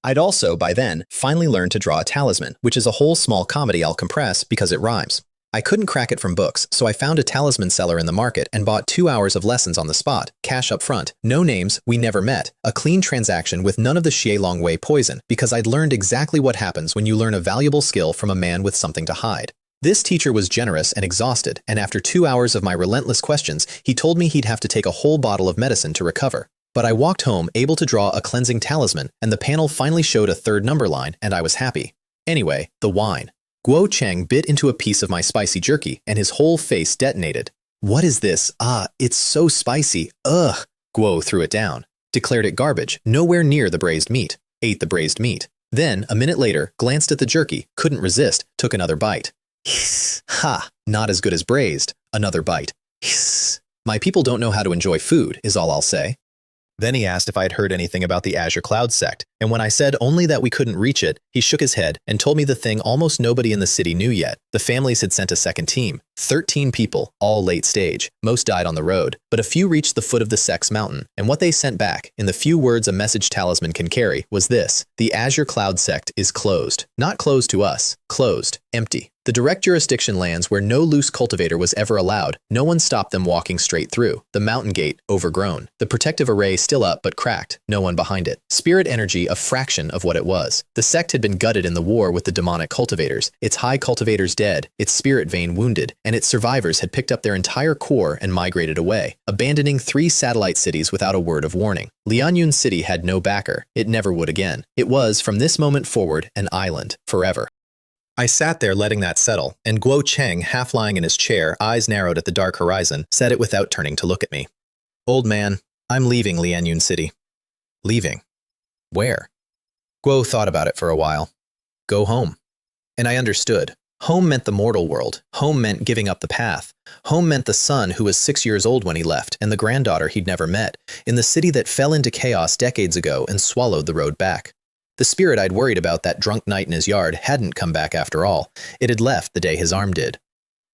Speaker 1: I'd also, by then, finally learned to draw a talisman, which is a whole small comedy I'll compress because it rhymes. I couldn't crack it from books, so I found a talisman seller in the market and bought 2 hours of lessons on the spot, cash up front, no names, we never met, a clean transaction with none of the Xie Wei poison, because I'd learned exactly what happens when you learn a valuable skill from a man with something to hide. This teacher was generous and exhausted, and after 2 hours of my relentless questions, he told me he'd have to take a whole bottle of medicine to recover. But I walked home able to draw a cleansing talisman, and the panel finally showed a third number line, and I was happy. Anyway, the wine. Guo Cheng bit into a piece of my spicy jerky, and his whole face detonated. What is this? Ah, it's so spicy. Ugh. Guo threw it down, declared it garbage, nowhere near the braised meat. Ate the braised meat. Then, a minute later, glanced at the jerky, couldn't resist, took another bite. Hiss. Ha, not as good as braised. Another bite. Hiss. My people don't know how to enjoy food, is all I'll say. Then he asked if I had heard anything about the Azure Cloud sect, and when I said only that we couldn't reach it, he shook his head and told me the thing almost nobody in the city knew yet. The families had sent a second team. 13 people, all late stage. Most died on the road, but a few reached the foot of the sect's mountain, and what they sent back, in the few words a message talisman can carry, was this: the Azure Cloud sect is closed. Not closed to us, closed, empty. The direct jurisdiction lands where no loose cultivator was ever allowed. No one stopped them walking straight through. The mountain gate, overgrown. The protective array still up but cracked. No one behind it. Spirit energy a fraction of what it was. The sect had been gutted in the war with the demonic cultivators. Its high cultivators dead, its spirit vein wounded, and its survivors had picked up their entire core and migrated away, abandoning 3 satellite cities without a word of warning. Lianyun City had no backer. It never would again. It was, from this moment forward, an island, forever. I sat there letting that settle, and Guo Cheng, half lying in his chair, eyes narrowed at the dark horizon, said it without turning to look at me. Old man, I'm leaving Lianyun City. Leaving? Where? Guo thought about it for a while. Go home. And I understood. Home meant the mortal world. Home meant giving up the path. Home meant the son who was 6 years old when he left, and the granddaughter he'd never met, in the city that fell into chaos decades ago and swallowed the road back. The spirit I'd worried about that drunk night in his yard hadn't come back after all. It had left the day his arm did.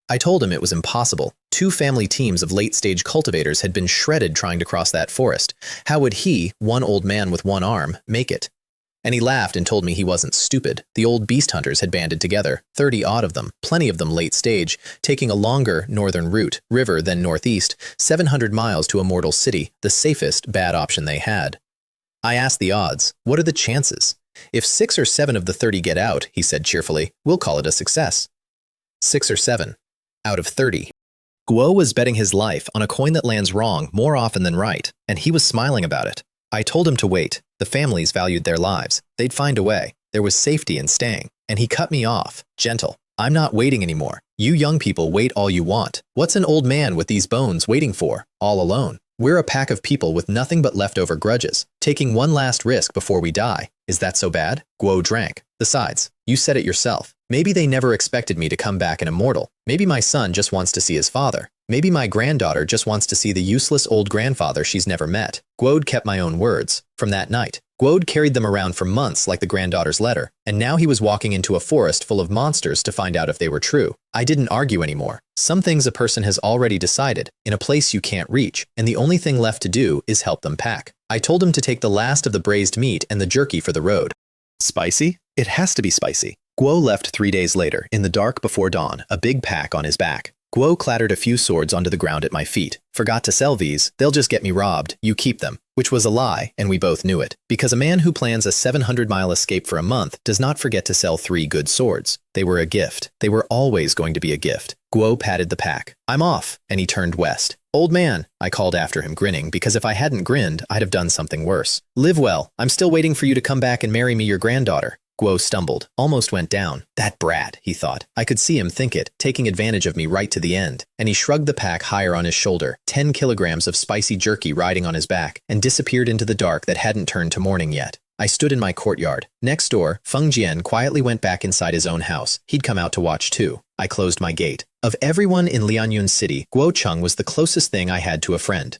Speaker 1: I told him it was impossible. 2 family teams of late-stage cultivators had been shredded trying to cross that forest. How would he, one old man with 1 arm, make it? And he laughed and told me he wasn't stupid. The old beast hunters had banded together, 30-odd of them, plenty of them late stage, taking a longer northern route, river then northeast, 700 miles to Immortal City, the safest bad option they had. I asked the odds. What are the chances? If 6 or 7 of the 30 get out, he said cheerfully, we'll call it a success. 6 or 7. Out of 30. Guo was betting his life on a coin that lands wrong more often than right, and he was smiling about it. I told him to wait. The families valued their lives. They'd find a way. There was safety in staying. And he cut me off. Gentle. I'm not waiting anymore. You young people wait all you want. What's an old man with these bones waiting for? All alone. We're a pack of people with nothing but leftover grudges, taking one last risk before we die. Is that so bad? Guo drank. Besides, you said it yourself. Maybe they never expected me to come back an immortal. Maybe my son just wants to see his father. Maybe my granddaughter just wants to see the useless old grandfather she's never met. Guo kept my own words. From that night, Guo carried them around for months like the granddaughter's letter, and now he was walking into a forest full of monsters to find out if they were true. I didn't argue anymore. Some things a person has already decided, in a place you can't reach, and the only thing left to do is help them pack. I told him to take the last of the braised meat and the jerky for the road. Spicy? It has to be spicy. Guo left 3 days later, in the dark before dawn, a big pack on his back. Guo clattered a few swords onto the ground at my feet. Forgot to sell these, they'll just get me robbed, you keep them. Which was a lie, and we both knew it. Because a man who plans a 700-mile escape for a month does not forget to sell 3 good swords. They were a gift. They were always going to be a gift. Guo patted the pack. I'm off, and he turned west. Old man, I called after him, grinning, because if I hadn't grinned, I'd have done something worse. Live well. I'm still waiting for you to come back and marry me your granddaughter. Guo stumbled, almost went down. That brat, he thought. I could see him think it, taking advantage of me right to the end. And he shrugged the pack higher on his shoulder, 10 kilograms of spicy jerky riding on his back, and disappeared into the dark that hadn't turned to morning yet. I stood in my courtyard. Next door, Feng Jian quietly went back inside his own house. He'd come out to watch too. I closed my gate. Of everyone in Lianyun City, Guo Cheng was the closest thing I had to a friend.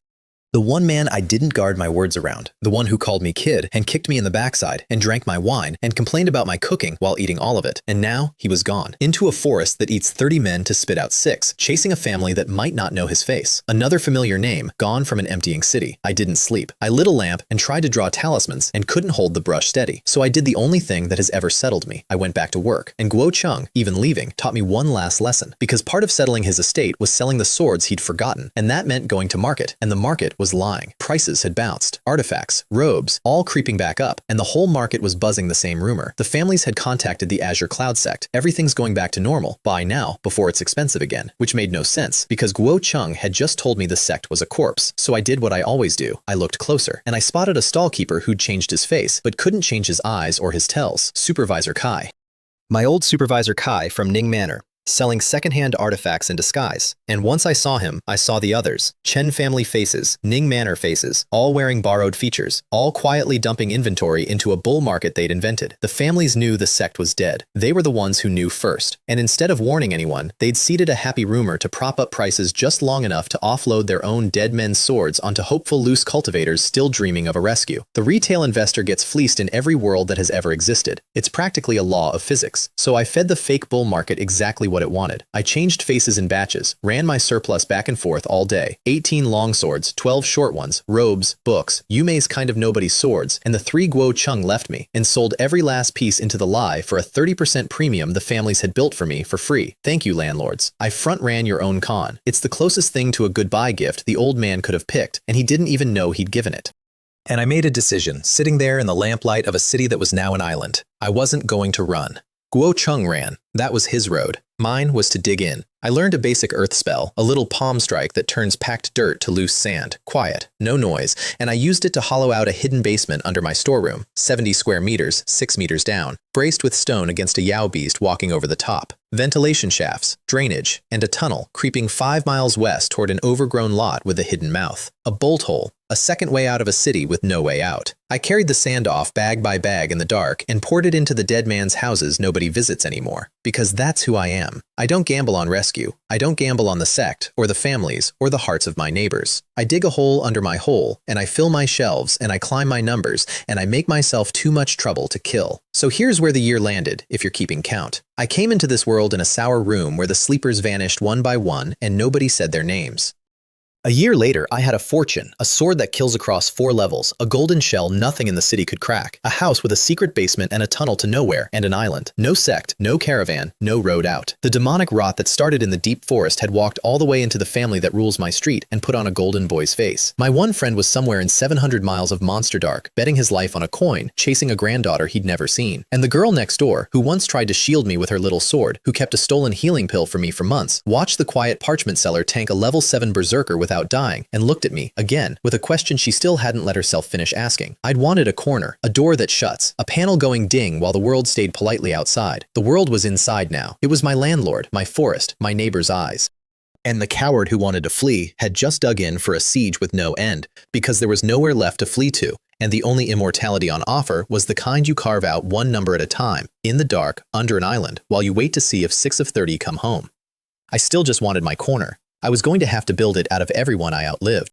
Speaker 1: The one man I didn't guard my words around, the one who called me kid and kicked me in the backside and drank my wine and complained about my cooking while eating all of it. And now he was gone. Into a forest that eats 30 men to spit out 6, chasing a family that might not know his face. Another familiar name, gone from an emptying city. I didn't sleep. I lit a lamp and tried to draw talismans and couldn't hold the brush steady. So I did the only thing that has ever settled me. I went back to work. And Guo Cheng, even leaving, taught me one last lesson. Because part of settling his estate was selling the swords he'd forgotten. And that meant going to market. And the market was lying. Prices had bounced. Artifacts, robes, all creeping back up. And the whole market was buzzing the same rumor. The families had contacted the Azure Cloud sect. Everything's going back to normal. Buy now, before it's expensive again. Which made no sense, because Guo Cheng had just told me the sect was a corpse. So I did what I always do. I looked closer. And I spotted a stallkeeper who'd changed his face, but couldn't change his eyes or his tells. Supervisor Kai. My old supervisor Kai from Ning Manor, selling second-hand artifacts in disguise. And once I saw him, I saw the others. Chen family faces, Ning Manor faces, all wearing borrowed features, all quietly dumping inventory into a bull market they'd invented. The families knew the sect was dead. They were the ones who knew first. And instead of warning anyone, they'd seeded a happy rumor to prop up prices just long enough to offload their own dead men's swords onto hopeful loose cultivators still dreaming of a rescue. The retail investor gets fleeced in every world that has ever existed. It's practically a law of physics. So I fed the fake bull market exactly what it wanted. I changed faces in batches, ran my surplus back and forth all day. 18 long swords, 12 short ones, robes, books, Yume's kind of nobody's swords, and the 3 Guo Cheng left me, and sold every last piece into the lie for a 30% premium the families had built for me for free. Thank you, landlords. I front ran your own con. It's the closest thing to a goodbye gift the old man could have picked, and he didn't even know he'd given it. And I made a decision, sitting there in the lamplight of a city that was now an island. I wasn't going to run. Guo Cheng ran. That was his road. Mine was to dig in. I learned a basic earth spell, a little palm strike that turns packed dirt to loose sand. Quiet, no noise, and I used it to hollow out a hidden basement under my storeroom, 70 square meters, 6 meters down, braced with stone against a Yao beast walking over the top. Ventilation shafts, drainage, and a tunnel creeping 5 miles west toward an overgrown lot with a hidden mouth. A bolt hole, a second way out of a city with no way out. I carried the sand off bag by bag in the dark and poured it into the dead man's houses nobody visits anymore. Because that's who I am. I don't gamble on rescue. I don't gamble on the sect, or the families, or the hearts of my neighbors. I dig a hole under my hole, and I fill my shelves, and I climb my numbers, and I make myself too much trouble to kill. So here's where the year landed, if you're keeping count. I came into this world in a sour room where the sleepers vanished one by one, and nobody said their names. A year later, I had a fortune, a sword that kills across 4 levels, a golden shell nothing in the city could crack, a house with a secret basement and a tunnel to nowhere, and an island. No sect, no caravan, no road out. The demonic rot that started in the deep forest had walked all the way into the family that rules my street and put on a golden boy's face. My one friend was somewhere in 700 miles of monster dark, betting his life on a coin, chasing a granddaughter he'd never seen. And the girl next door, who once tried to shield me with her little sword, who kept a stolen healing pill for me for months, watched the quiet parchment seller tank a level 7 berserker without dying, and looked at me, again, with a question she still hadn't let herself finish asking. I'd wanted a corner, a door that shuts, a panel going ding while the world stayed politely outside. The world was inside now. It was my landlord, my forest, my neighbor's eyes. And the coward who wanted to flee had just dug in for a siege with no end, because there was nowhere left to flee to, and the only immortality on offer was the kind you carve out one number at a time, in the dark, under an island, while you wait to see if 6 of 30 come home. I still just wanted my corner. I was going to have to build it out of everyone I outlived.